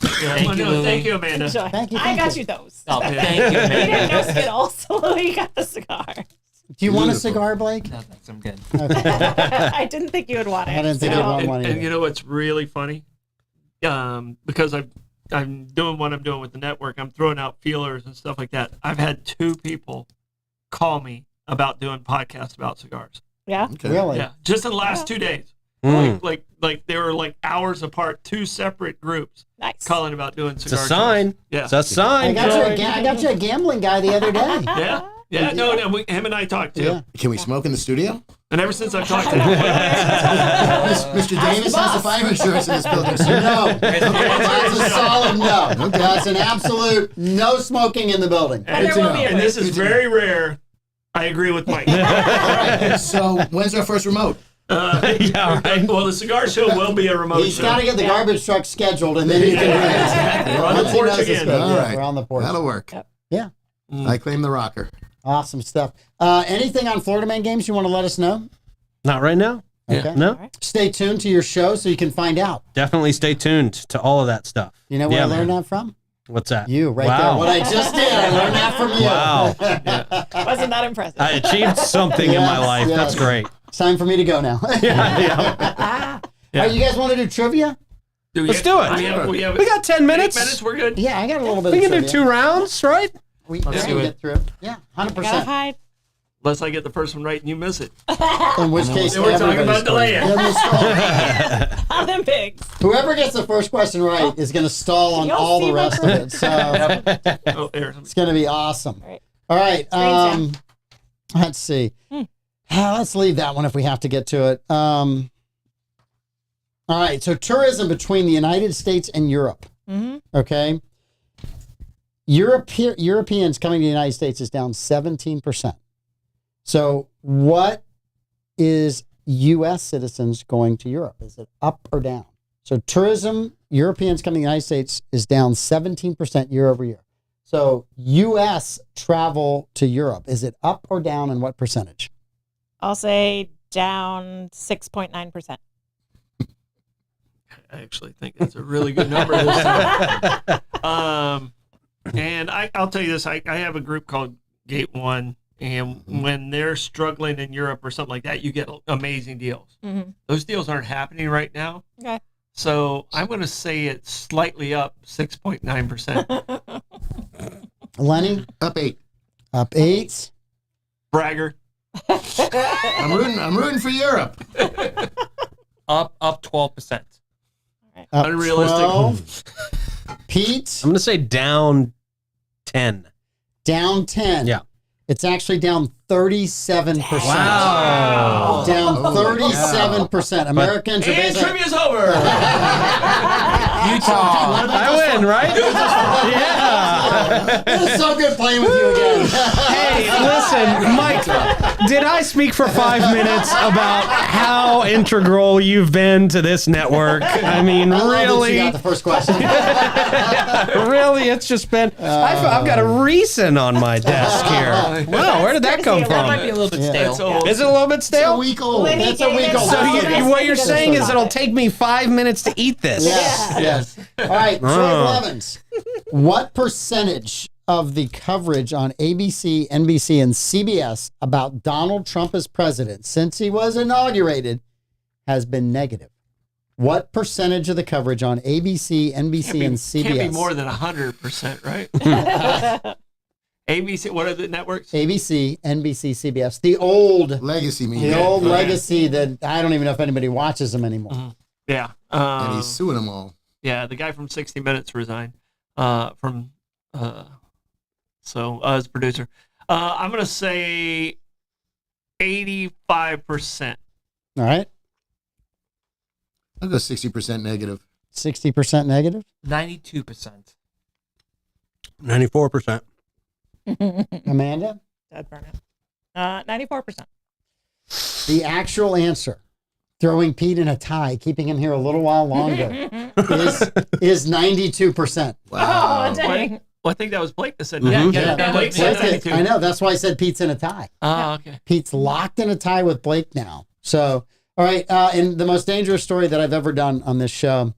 Thank you, Louis. Thank you, Amanda. Enjoy. Thank you, I thank got you. you those. Oh, thank you, He didn't man. know Skittles, so Louis got the cigar. Do you want a Beautiful. cigar, Blake? No, thanks. I'm good. I didn't think you would want it. I didn't think so- you'd want one And either. you know what's really funny? Because I'm doing what I'm doing with the network. I'm throwing out feelers and stuff like that. I've had 2 people call me about doing podcasts about cigars. Yeah. Okay. Really? Yeah, just in the last 2 days. Mm. Like they were like hours apart, 2 separate groups Nice. calling about doing It's a cigar. sign. shows. Yeah. It's a sign. I got you a gambling guy the other day. Yeah. Yeah. No. Him and I talked too. Yeah. Can we smoke in the studio? And ever since I've talked to him, Mr. Davis has the fire insurance in this building, so No. That's a solid no. That's an absolute no smoking in the building. But there will be a and this is very rare. I agree with Mike. So when's our first remote? Yeah, right. Well, the cigar show will be a remote He's show. got to get the garbage truck scheduled, and then he can do it. We're on the Once he porch knows it's again. good, All yeah, right. we're on the porch. That'll work. Yep. Yeah, I claim the rocker. awesome stuff. Anything on Florida Man games you want to let us know? Not right now. Okay. No. Stay tuned to your show so you can find out. Definitely stay tuned to all of that stuff. You know where Yeah, I learned man. that from? What's that? You, right Wow. there. What I just did, I learned that from you. Wow. Wasn't that impressive? I achieved something in my Yes, life. yes. That's great. It's time for me to go now. Yeah. All right, you guys want to do trivia? Let's do it. We have We got 10 minutes. 8 minutes. We're good. Yeah, I got a little bit We of can do trivia. 2 rounds, right? We Let's can do it. get through. Yeah, Gotta 100%. hide. Unless I get the first one right and you miss it. In which case, Then we're talking everybody's about delaying. going. Yeah, we'll stall. Olympics. Whoever gets the first question right is going to stall on Y'all all see the my rest of it. So Oh, there. it's going to be awesome. All right. All right. Screen Let's see. Let's leave that one if we have to get to it. All right. So tourism between the United States and Europe. Mm-hmm. Okay. Europeans coming to the United States is down 17%. So what is U.S. citizens going to Europe? Is it up or down? So tourism, Europeans coming to the United States is down 17% year over year. So U.S. travel to Europe, is it up or down, and what percentage? I'll say down 6.9%. I actually think that's a really good number this time. And I'll tell you this. I have a group called Gate One, and when they're struggling in Europe or something like that, you get amazing deals. Mm-hmm. Those deals aren't happening right now. Okay. So I'm going to say it's slightly up 6.9%. Lenny, Up 8. up 8. Bragger. I'm rooting for Europe. Up 12%. Up Unrealistic. 12. Pete, I'm going to say down 10. down 10. Yeah. It's actually down 37%. Wow. Down 37%. Americans are And basically. trivia's over. I win, right? Yeah. It was so good playing with you again. Hey, listen, Mike, did I speak for 5 minutes about how integral you've been to this network? I mean, I love that really? you got the first question. Really? It's just been. I've got a Reesin on my desk here. Wow, where did that come That might be a from? little bit stale. old. Is it a little bit It's a stale? week old. Lenny It's a gave week it old. so So you- what you're saying is it'll take me 5 minutes to eat this. Yes. All right, Troy Blevins. What percentage of the coverage on ABC, NBC, and CBS about Donald Trump as president since he was inaugurated has been negative? What percentage of the coverage on ABC, NBC, and CBS? Can't be more than 100%, right? ABC, what are the networks? ABC, NBC, CBS. The old Legacy media. legacy that I don't even know if anybody watches them anymore. Yeah. And he's suing them all. Yeah, the guy from 60 Minutes resigned from as producer. I'm going to say 85%. All right, I'll go 60% negative. 60% negative. 92%. 94%. Amanda, Dead burn it. 94%. the actual answer, throwing Pete in a tie, keeping him here a little while longer, is 92%. Oh, dang. Well, I think that was Blake that said Mhm. that. Yeah. Blake said Blake did. 92. I know. That's why I said Pete's in a tie. Oh, okay. Pete's locked in a tie with Blake now. So, all right. And the most dangerous story that I've ever done on this show,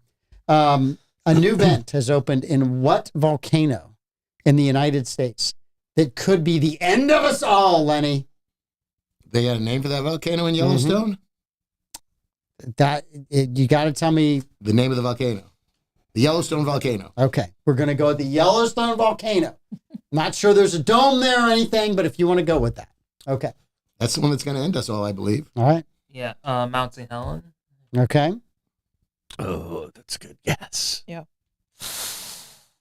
a new vent has opened in what volcano in the United States that could be the end of us all, Lenny? They had a name for that volcano in Yellowstone? You got to tell me. The name of the volcano. The Yellowstone volcano. Okay, we're going to go with the Yellowstone volcano. Not sure there's a dome there or anything, but if you want to go with that. Okay. That's the one that's going to end us all, I believe. All right. Yeah, Mount St. Helen. Okay. Oh, that's a good guess.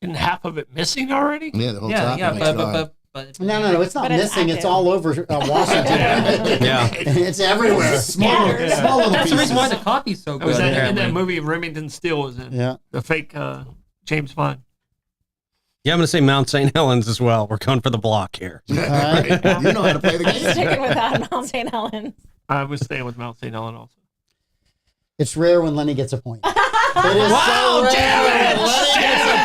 Isn't half of it missing already? Yeah, the whole Yeah, top. yeah, of it's gone. but No, it's not But it's missing. It's active. all over Washington. Yeah. It's everywhere. Small, Scattered. small little that's the pieces. reason why the coffee's so It good. was in apparently. that movie Remington Steele was in. Yeah. The fake James Bond. Yeah, I'm going to say Mount St. Helens as well. We're going for the block here. Right. You know how to play the game. Sticking with that, Mount St. Helens. I was staying with Mount St. Helen also. It's rare when Lenny gets a point. It is Wow, so rare damn it! when Lenny gets a point.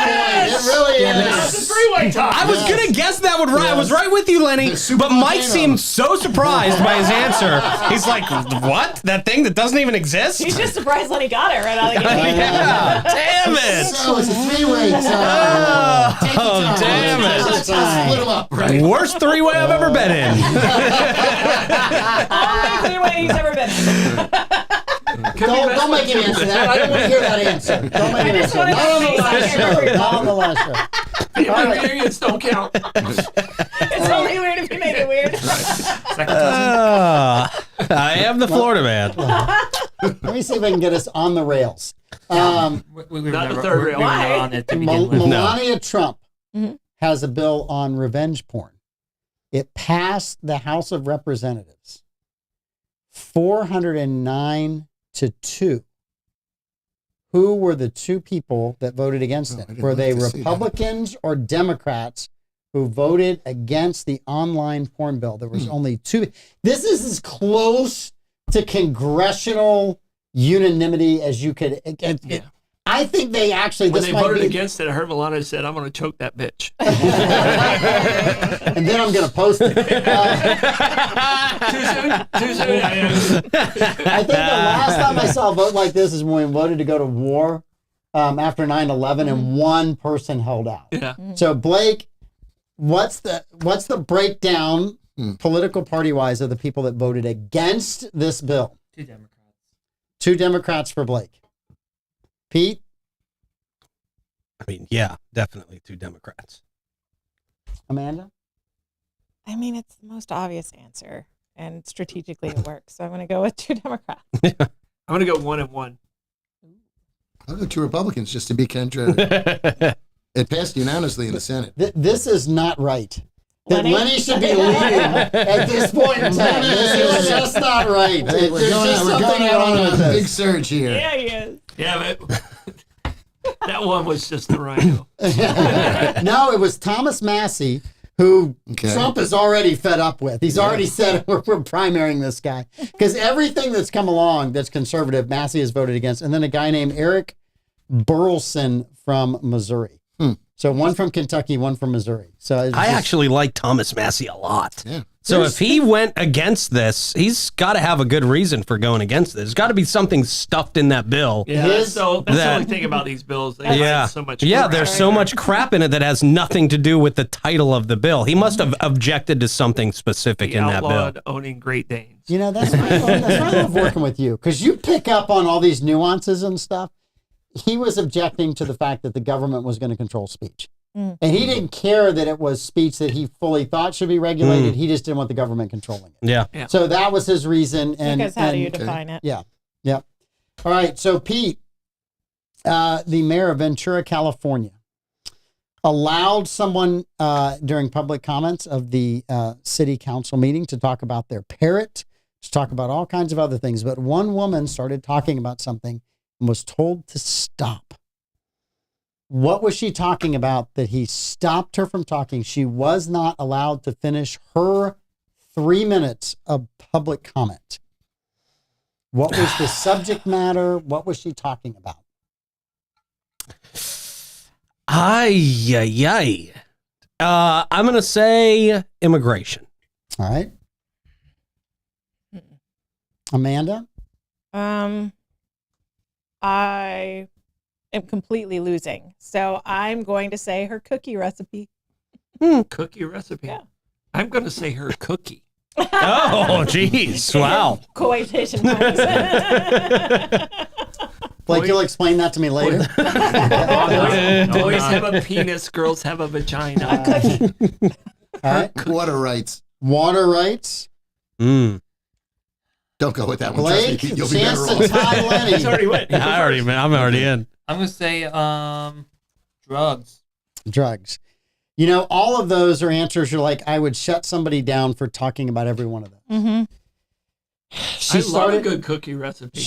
It really It's is. a three-way tie. I was going to guess that would right. I was right with you, Lenny. The super But Mike volcano. seemed so surprised by his answer. He's like, what? That thing that doesn't even exist? He's just surprised Lenny got it right out of the gate. Yeah. Damn it. So it's a three-way tie. Oh, damn it. Let's split them up, right? Worst three-way I've ever been in. Only three-way he's ever been in. Don't make him answer that. I don't want to hear that answer. Don't make him just answer. wanted Not on the to last make show. sure. Not on the last show. Family reunions don't count. It's only weird if you make it weird. I am the Florida man. Let me see if I can get us on the rails. We were Not the never, third we rail. were Why? never on it to begin with. Melania Trump Mhm. has a bill on revenge porn. It passed the House of Representatives 409 to 2. Who were the two people that voted against Oh, I it? didn't Were they look to see that. Republicans or Democrats who voted against the online porn bill? There was only two. This is as close to congressional unanimity as you could. Yeah. I think they actually, When this they might voted be, against it, I heard Melania said, I'm going to choke that bitch. and then I'm going to post it. Too soon? Too soon? I think the last time I saw a vote like this is when we voted to go to war after 9/11, and one person held out. Yeah. So Blake, what's the breakdown, political party wise, of the people that voted against this bill? 2 Democrats. 2 Democrats for Blake. Pete, I mean, yeah, definitely 2 Democrats. Amanda. I mean, it's the most obvious answer, and strategically it works. So I'm going to go with 2 Democrats. I'm going to go 1 and 1. I'll go 2 Republicans just to be contrary. It passed unanimously in the Senate. This is not right. that Lenny should be leading at this point in time. This is just not right. There's just We're something going out wrong on with a this. big surge here. Yeah, he is. Yeah, but that one was just the rhino. No, it was Thomas Massey, who Okay. Trump is already fed up with. He's already said we're primarying this guy. Because everything that's come along that's conservative, Massey has voted against. And then a guy named Eric Burleson from Missouri. So one from Kentucky, one from Missouri. So it's I just- actually like Thomas Massey a lot. Yeah. So if he went against this, he's got to have a good reason for going against this. There's got to be something stuffed in that bill. Yeah, His- that's the that- only thing about these bills. They Yeah. hide so much. Yeah, crap. there's so much crap in it that has nothing to do with the title of the bill. He must have objected to something specific He in that bill. outlawed owning Great Danes. You know, that's why I love working with you, because you pick up on all these nuances and stuff. He was objecting to the fact that the government was going to control speech. And he didn't care that it was speech that he fully thought should be regulated. He just didn't want the government controlling it. Yeah. Yeah. So that was his reason. And Because how do and- you define it? Yeah. Yeah. All right. So Pete, the mayor of Ventura, California, allowed someone during public comments of the city council meeting to talk about their parrot, to talk about all kinds of other things. But one woman started talking about something and was told to stop. What was she talking about that he stopped her from talking? She was not allowed to finish her 3 minutes of public comment. What was the subject matter? What was she talking about? Ay. I'm going to say immigration. All right. Amanda? I am completely losing. So I'm going to say her cookie recipe. Cookie recipe. Yeah. I'm going to say her cookie. Oh, jeez. Wow. Quotation marks. Blake, you'll explain that to me later. Boys have a penis, girls have a vagina. All right. Water rights. Water rights. Mm. Don't go with that one. Trust me, Blake, Pete, you'll be chance better to off. tie Lenny. He's already went. I'm already in. I'm gonna say drugs. Drugs. You know, all of those are answers you're like, I would shut somebody down for talking about every one of them. Mm-hmm. She love a good cookie recipe.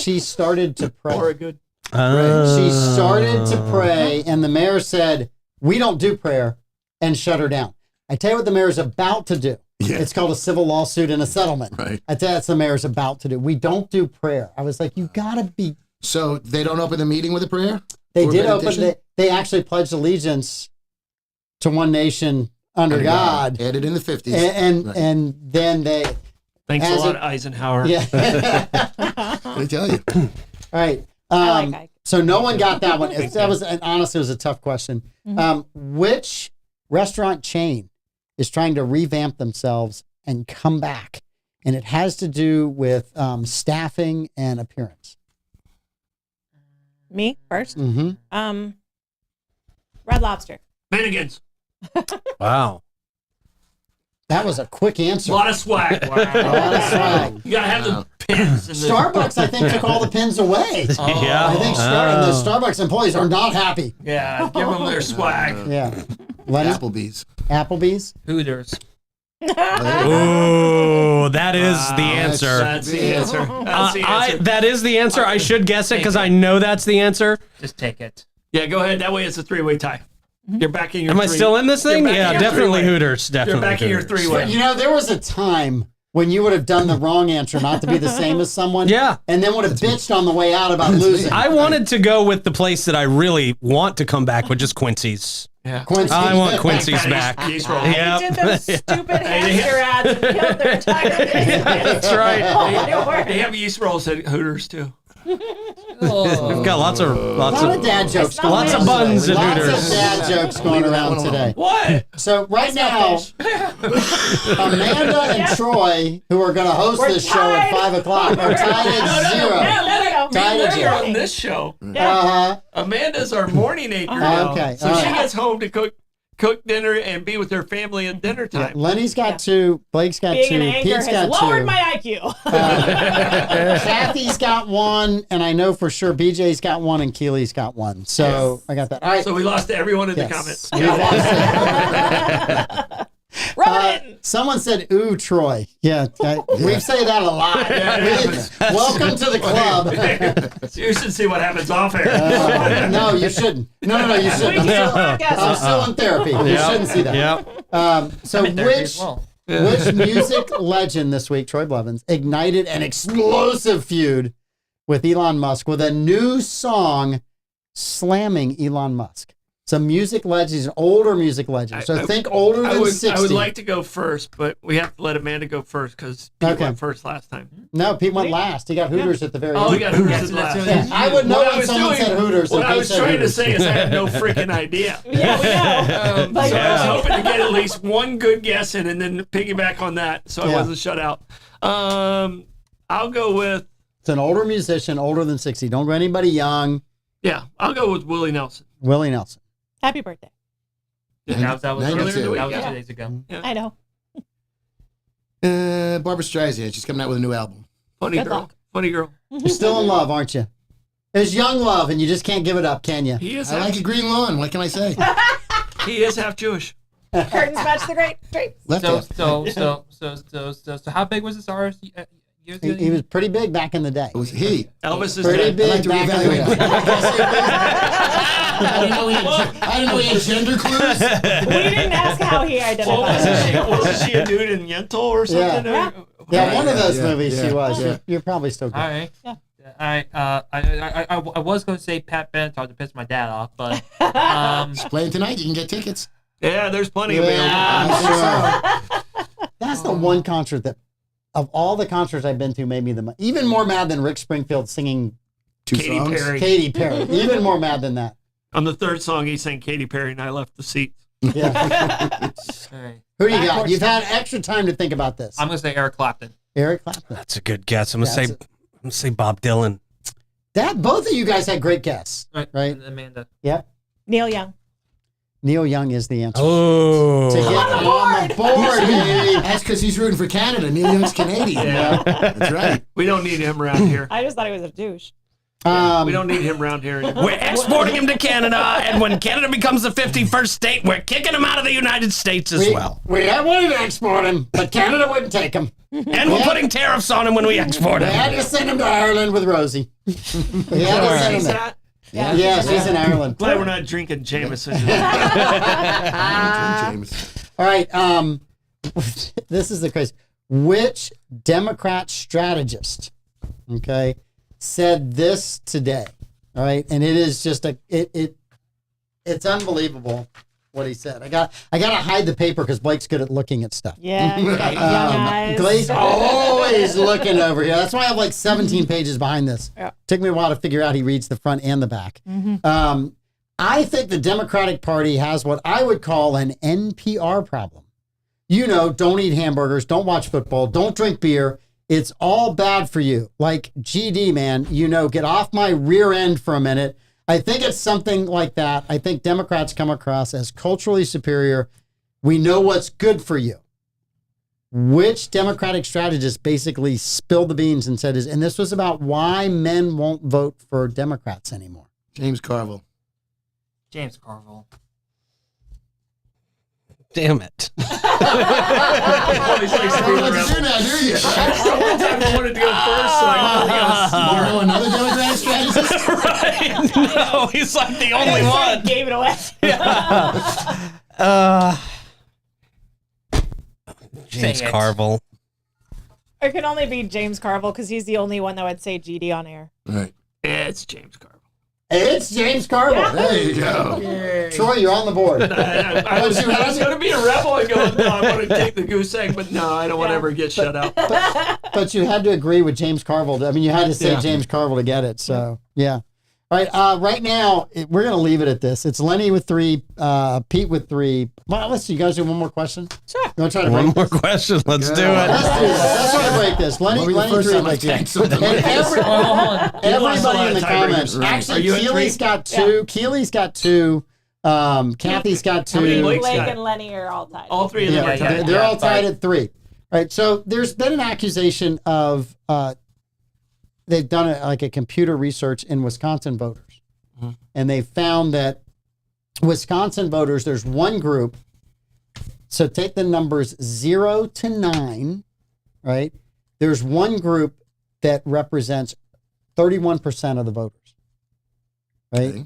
She started to pray. Or a good. She started to pray, and the mayor said, "We don't do prayer," and shut her down. I tell you what the mayor's about to do. Yeah. It's called a civil lawsuit and a settlement. Right. I tell you, that's the mayor's about to do. We don't do prayer. I was like, you gotta be. So they don't open the meeting with a prayer? They Or did meditation? open. They actually pledged allegiance to one nation under God, Added in the 50s. and Right. and then they. Thanks a As lot, a- Eisenhower. Yeah. I tell you. All right. I like Ike. So no one got that one. That was, and honestly, it was a tough question. Which restaurant chain is trying to revamp themselves and come back? And it has to do with staffing and appearance. Me first. Mm-hmm. Red Lobster. Mannequins. Wow. That was a quick A answer. lot of swag. A lot of swag. You gotta have the pins. And the, Starbucks, I think, took all the pins away. Yeah. I think the Starbucks employees are not happy. yeah, give them their swag. Yeah. Lenny? Applebee's. Applebee's? Hooters. Ooh, that is the answer. That's the answer. That's the answer. That is the answer. I should guess it because I know that's the answer. Just take it. Yeah, go ahead. That way it's a three-way tie. You're back in your Am I still in this thing? You're back Yeah, in your definitely three-way. Hooters. Definitely. You're back in your Hooters. three-way. You know, there was a time when you would have done the wrong answer not to be the same as someone. Yeah. And then would have bitched on the way out about losing. I wanted to go with the place that I really want to come back, which is Quincy's. Yeah. Quincy. I want Quincy's back. Yeast roll. Yeah. They did those stupid hamster ads and killed their entire business. That's right. Oh, my word. They have yeast rolls at Hooters too. We've got lots A lot of of dad jokes not going lots on of buns today. at Lots Hooters. of dad jokes going around today. What? So right now, Amanda and Troy, who are going to host We're this show at tied. 5 o'clock, are tied at 0. No. Tied at They're 0. on this show. Uh-huh. Amanda's our morning anchor now. Okay. So all she right. gets home to cook cook dinner and be with their family at dinner time. Lenny's got 2. Blake's got Being 2. an anchor Pete's has got lowered 2. my IQ. Kathy's got 1, and I know for sure BJ's got 1 and Keely's got 1. So I got that. All right. So we lost to everyone in the Yes. comments. We lost it. Rub it in. Someone said, "Ooh, Troy." Yeah, we say that a lot. Welcome to the club. You should see what happens off air. No, you shouldn't. No, you We shouldn't. can I'm still in therapy. You shouldn't see that. Yep. So which music legend this week, Troy Blevins, ignited an explosive feud with Elon Musk with a new song slamming Elon Musk? It's a music legend. He's an older music legend. So think older than 60. I would like to go first, but we have to let Amanda go first because Pete went first last time. No, Pete went last. He got Hooters at the very Oh, end. we got Hooters last. Yeah, I would know when someone said Hooters. What if I they was said trying Hooters. to say is I had no freaking idea. Yeah, we know. So I was hoping to get at least one good guess in and then piggyback on that so I wasn't shut out. I'll go with... It's an older musician, older than 60. Don't go anybody young. Yeah, I'll go with Willie Nelson. Willie Nelson. Happy birthday. That was earlier in the 2 week. days ago. Yeah. I know. Barbara Streisand. She's coming out with a new album. Funny Good girl. luck. Funny girl. You're still in love, aren't you? There's young love, and you just can't give it up, can you? He is I like a green lawn. What can I say? he is half Jewish. Curtains match the great drapes. Left So how big was this artist? Years ago? He was pretty big back in the day. It was he. Elvis is Pretty dead. I'd like big to back in the reevaluate. day. I didn't know he had gender clues. We didn't ask how he Well, identified. wasn't she a dude in Yentl or something? Yeah. Or- Yeah, one of those Yeah, movies yeah, she was. yeah. You're probably still good. All right. Yeah. All right. I was going to say Pat Benatar to piss my dad off, but Playing tonight. You can get tickets. Yeah, there's plenty available. Yeah, sure. That's the one concert that, of all the concerts I've been to, made me even more mad than Rick Springfield singing Two Katy songs. Perry. Katy Perry. Even more mad than that. On the third song, he sang Katy Perry, and I left the seat. Yeah. all right. Who do you got? Backwards You've had extra time to think about this. I'm going to say Eric Clapton. Eric Clapton. That's a good guess. I'm gonna That's say I'm gonna say Bob Dylan. That both of you guys had great guess, right? And Amanda. Yep. Neil Young. Neil Young is the answer. Oh, To get on the board, baby. That's because he's rooting for Canada. Neil Young's Canadian. Yeah. That's right. We don't need him around here. I just thought he was a douche. We don't need him around here anymore. we're exporting him to Canada, and when Canada becomes the 51st state, we're kicking him out of the United States as well. We had wanted to export him, but Canada wouldn't take him. And we're putting tariffs on him when we export We had him. to send him to Ireland with Rosie. We had to send him He's there. at. Yeah, she's in Ireland. Glad we're not drinking Jameson. James. All right. This is the crazy. Which Democrat strategist, okay, said this today? All right, and it is just it's unbelievable what he said. I got to hide the paper because Blake's good at looking at stuff. Yeah, you got young eyes. Blake's always looking over here. That's why I have like 17 pages behind this. Yeah. Took me a while to figure out he reads the front and the back. I think the Democratic Party has what I would call an NPR problem. You know, don't eat hamburgers, don't watch football, don't drink beer. It's all bad for you. Like, GD, man, you know, get off my rear end for a minute. I think it's something like that. I think Democrats come across as culturally superior. We know what's good for you. Which Democratic strategist basically spilled the beans and said, and this was about why men won't vote for Democrats anymore. James Carville. James Carville. Damn it. Always likes to be the What to rebel. do now, do you? That's the one time I wanted to go first, so I You know another Democratic strategist? Right? No, he's like the only one. Gave it away. James Say it. Carville. It can only be James Carville because he's the only one that would say GD on air. Right. It's James Carville. It's James Carville. There you go. Troy, you're on the board. I was going to be a rebel and go, no, I want to take the goose egg, but no, I don't want to ever get shut out. But you had to agree with James Carville. I mean, you had to say James Carville to get it. So, yeah. All right. Right now, we're going to leave it at this. It's Lenny with 3, Pete with 3. Well, let's see. You guys do one more question? Sure. You want to try to One break more this? question. Let's do Let's it. do this. Let's try to break this. Lenny, What was the Lenny first 3 time I like tanked that. something And like this? Hold on. lost a everybody lot in the of tiebreakers. comments. Right. Are Actually, you at Keely's 3? got 2. Keely's got 2. Kathy's got 2. How many Blake Blake's got? and Lenny are all tied. All three of them Yeah, are tied. they're all tied at 3. All right, so there's been an accusation of they've done like a computer research in Wisconsin voters, and they found that Wisconsin voters, there's one group. So take the numbers 0 to 9, right? There's one group that represents 31% of the voters, right? Okay.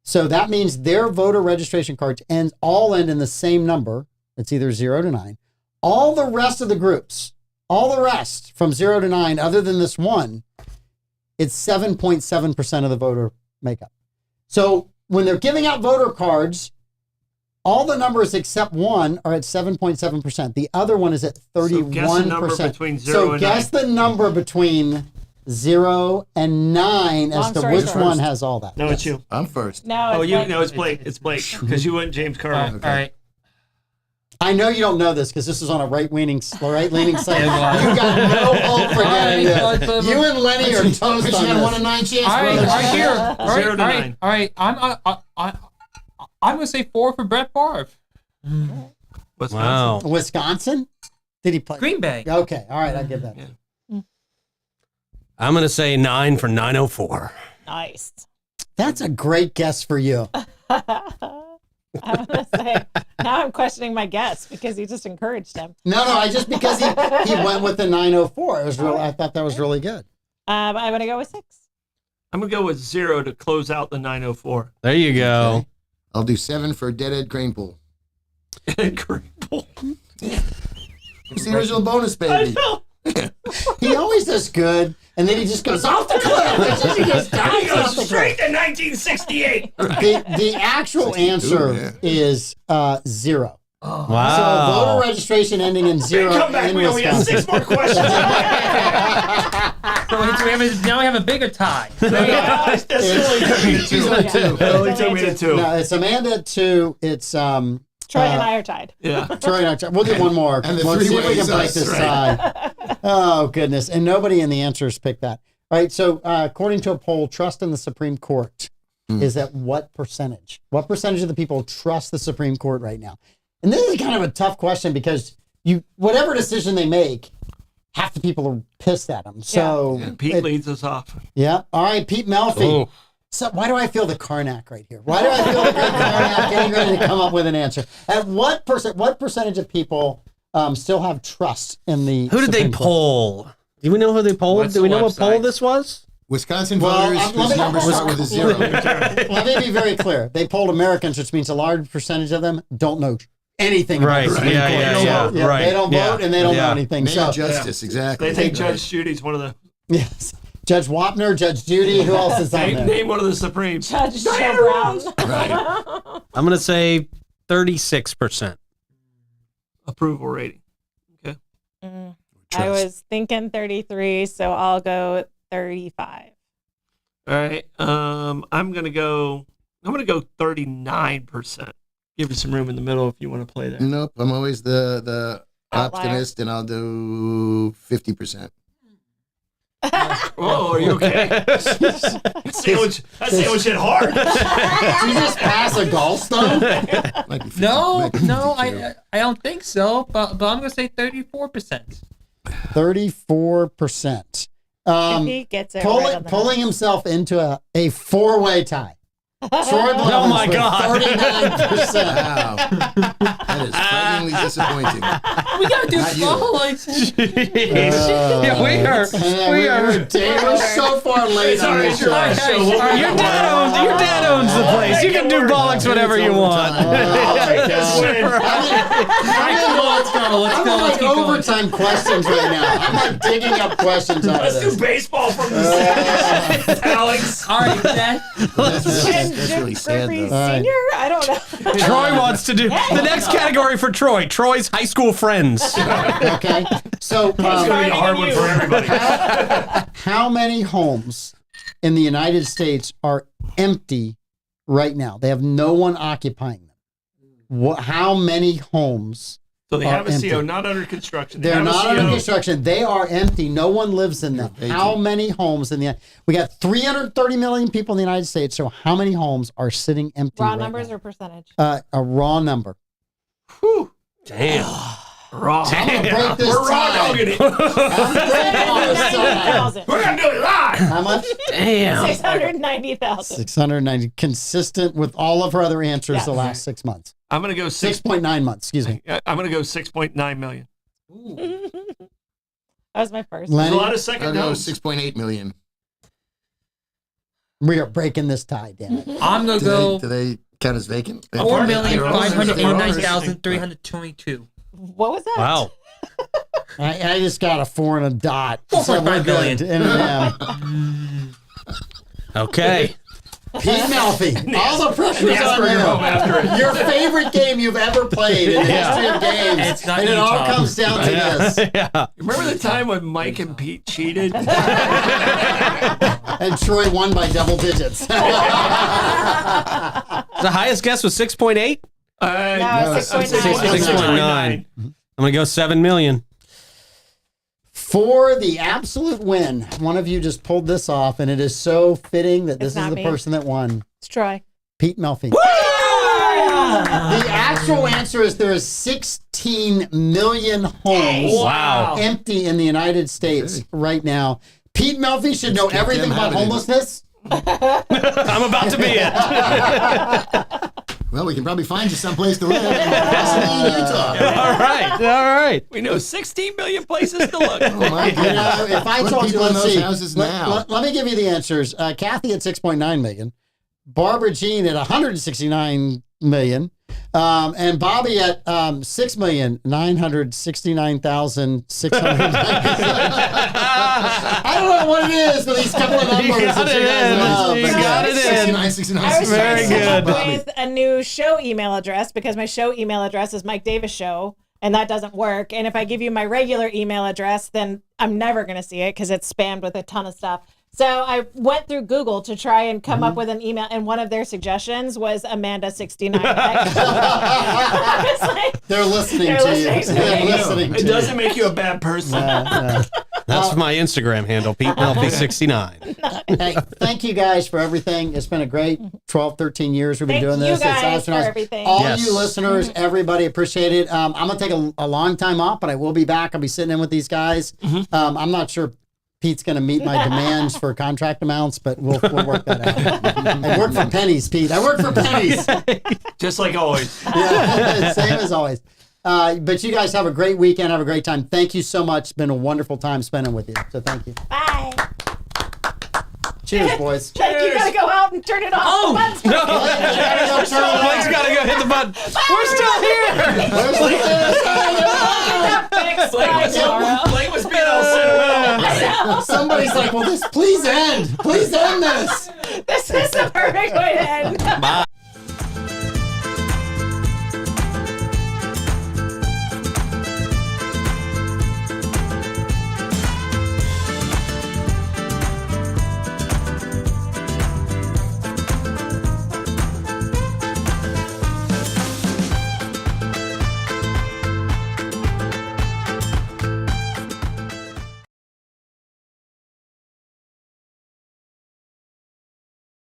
So that means their voter registration cards all end in the same number. It's either 0 to 9. All the rest of the groups, all the rest from 0 to 9, other than this one, it's 7.7% of the voter makeup. So when they're giving out voter cards, all the numbers except one are at 7.7%. The other one is at 31%. So guess the number between 0 and guess 9. the number between 0 and 9 Long as to story which short. one has all that. No, it's you. I'm first. No, Oh, it's you? Blake. No, it's Blake. It's Blake because you went James All right, Carville. all right. I know you don't know this because this is on a right-leaning site. Yeah, You got no hope for getting All right, this. You and Lenny are toast But you on got a 1 this. in 9 chance, All right, brother. right here. All right, 0 to all right, 9. all right. I'm gonna say 4 for Brett Favre. Wisconsin. Wow. Wisconsin? Did he play? Green Bay. Okay, all right, I'll give that. Yeah. I'm going to say 9 for 904. Nice. That's a great guess for you. I'm gonna say now I'm questioning my guess because you just encouraged him. No, I just because he went with the 904. It was real. I thought that was really good. I'm gonna go with 6. I'm gonna go with 0 to close out the 904. There you go. Okay. I'll do 7 for Deadhead Cranepool. Incredible. It's the original bonus, baby. He always does good, and then he just goes off the cliff. It's just, he just dives off the Straight cliff. to 1968. The actual answer yeah. is 0. Wow. So voter registration ending in 0 Come back. in We only got Wisconsin. 6 more questions. Now we have a bigger tie. That's only She's on 2. It only took me to 2. No, it's Amanda at 2. It's Troy and I are tied. Yeah. Troy and I. We'll do one more. And the Let's see if we three-way can is break us, this right? tie. Oh goodness! And nobody in the answers picked that. All right. So according to a poll, trust in the Supreme Court is at what percentage? What percentage of the people trust the Supreme Court right now? And this is kind of a tough question because whatever decision they make, half the people are pissed at them. So Pete leads us off. yeah. All right, Pete Melfi. Oh. So why do I feel the Karnak right here? Why do I feel the great Karnak getting ready to come up with an answer? At what percentage of people still have trust in the Who did they Supreme Court? poll? Do we know who they polled? What's Do we the know what poll website? this was? Wisconsin Well, voters let whose me- numbers start with a 0. Let me be very clear. They polled Americans, which means a large percentage of them don't know anything Right. about the Supreme Yeah, Court. yeah, So, yeah. Right. They don't Yeah. vote and they don't know Yeah. anything. Name So of justice, exactly. They think Judge Judy's one of the yes, Judge Wapner, Judge Judy, who else is on there? name one of the Supremes. Judge Joe Brown. Right. I'm going to say 36%. Approval rating. Okay. I was thinking 33, so I'll go 35. All right. I'm gonna go 39%. Give you some room in the middle if you want to play there. Nope. I'm always the Outlier. optimist, and I'll do 50%. Whoa, are you okay? that sandwich hit hard. Did you just pass a gallstone? Might be 50, No, might be no, 52. I don't think so. But I'm gonna say 34%. 34%. If he gets it right on the Pulling himself into a four-way tie. Troy Blevins Oh my with God. 39%. Wow. That is frighteningly disappointing. We gotta do Not you. follow-ups. Yeah, we are. We are. We're so far late on this show. Your dad owns the place. You can do Bollox whatever you want. I'm in like overtime questions right now. I'm like digging up questions out of Let's do this. baseball from the Alex. All right, Dad. That's really sad, Griffey though. All right. Senior? I don't know. Troy wants to do the next category for Troy. Troy's high school friends. Okay. So, It's gonna be a hard one for everybody. how many homes in the United States are empty right now? They have no one occupying them. How many homes So they are have a CO, empty. not under construction. They They're have a not under CO. construction. They are empty. No one lives in them. How many homes in the? We got 330 million people in the United States. So how many homes are sitting empty? Raw right numbers now? or percentage? A raw number. Damn. Raw. I'm gonna break this We're raw tie. dogging it. I'm breaking this tie. 690,000. We're going to do it live. How much? Damn. 690,000. 690. Consistent with all of her other answers Yes. the last 6 months. I'm going to go 6.9 months. Excuse me. I'm going to go 6.9 million. That was my first. There's a Lenny, lot of I'll second go notes. 6.8 million. we are breaking this tie. Damn it. I'm gonna go Do they count as vacant? 4,549,322. What was that? Wow. I just got a 4 and a dot. 4.5 billion. Okay. Pete Melfi. All the pressure's The on Asperger home after it. you. Your favorite game you've ever played in the history of games. It's not and it all Utah. comes down to this. Yeah. Remember the time when Mike and Pete cheated? And Troy won by double digits. The highest guess was 6.8. No, No, 6.9. 6.9. I'm gonna go 7 million. For the absolute win, one of you just pulled this off, and it is so fitting that this It's is not the me. person that won. It's Troy. Pete Melfi. The actual answer is there is 16 million homes Wow. empty in the United States right now. Pete Melfi should know keep everything them about having it. homelessness. I'm about to be it. Well, we can probably find you someplace to live. Possibly in Utah. All right. All right. We know 16 million places to look. Oh my You know, goodness. if I Put told you, people in let's those see. houses Let, now. let me give you the answers. Kathy at 6.9 million, Barbara Jean at 169 million, and Bobby at 6,969,697. I don't know what it is for these couple of numbers. You got that it you guys in. know, You but- got it in. 69, 69, I was trying Very to come up good. with a new show email address because my show email address is Mike Davis Show, and that doesn't work. And if I give you my regular email address, then I'm never going to see it because it's spammed with a ton of stuff. So I went through Google to try and come up with an email, and one of their suggestions was Amanda69. I was like, They're listening They're to listening you. to They're me. listening to It you. doesn't make you a bad person. That's my Instagram handle, Pete Melfi 69. Hey, thank you guys for everything. It's been a great 12, 13 years we've been Thank doing you this. It's guys absolutely for awesome. everything. All Yes. you listeners, everybody, appreciate it. I'm going to take a long time off, but I will be back. I'll be sitting in with these guys. I'm not sure Pete's going to meet my demands for contract amounts, but we'll work that out. I work for pennies, Pete. I work for pennies. Just like always. Yeah, same as always. But you guys have a great weekend. Have a great time. Thank you so much. It's been a wonderful time spending with you. So thank you. bye. Cheers, boys. Jake, you got to go out and turn it off. Oh, Let's go. no. Blake's got to go hit the button. We're still here. Blake was being all sentimental. Somebody's like, well, please end. Please end this. This is the perfect way to end. Bye.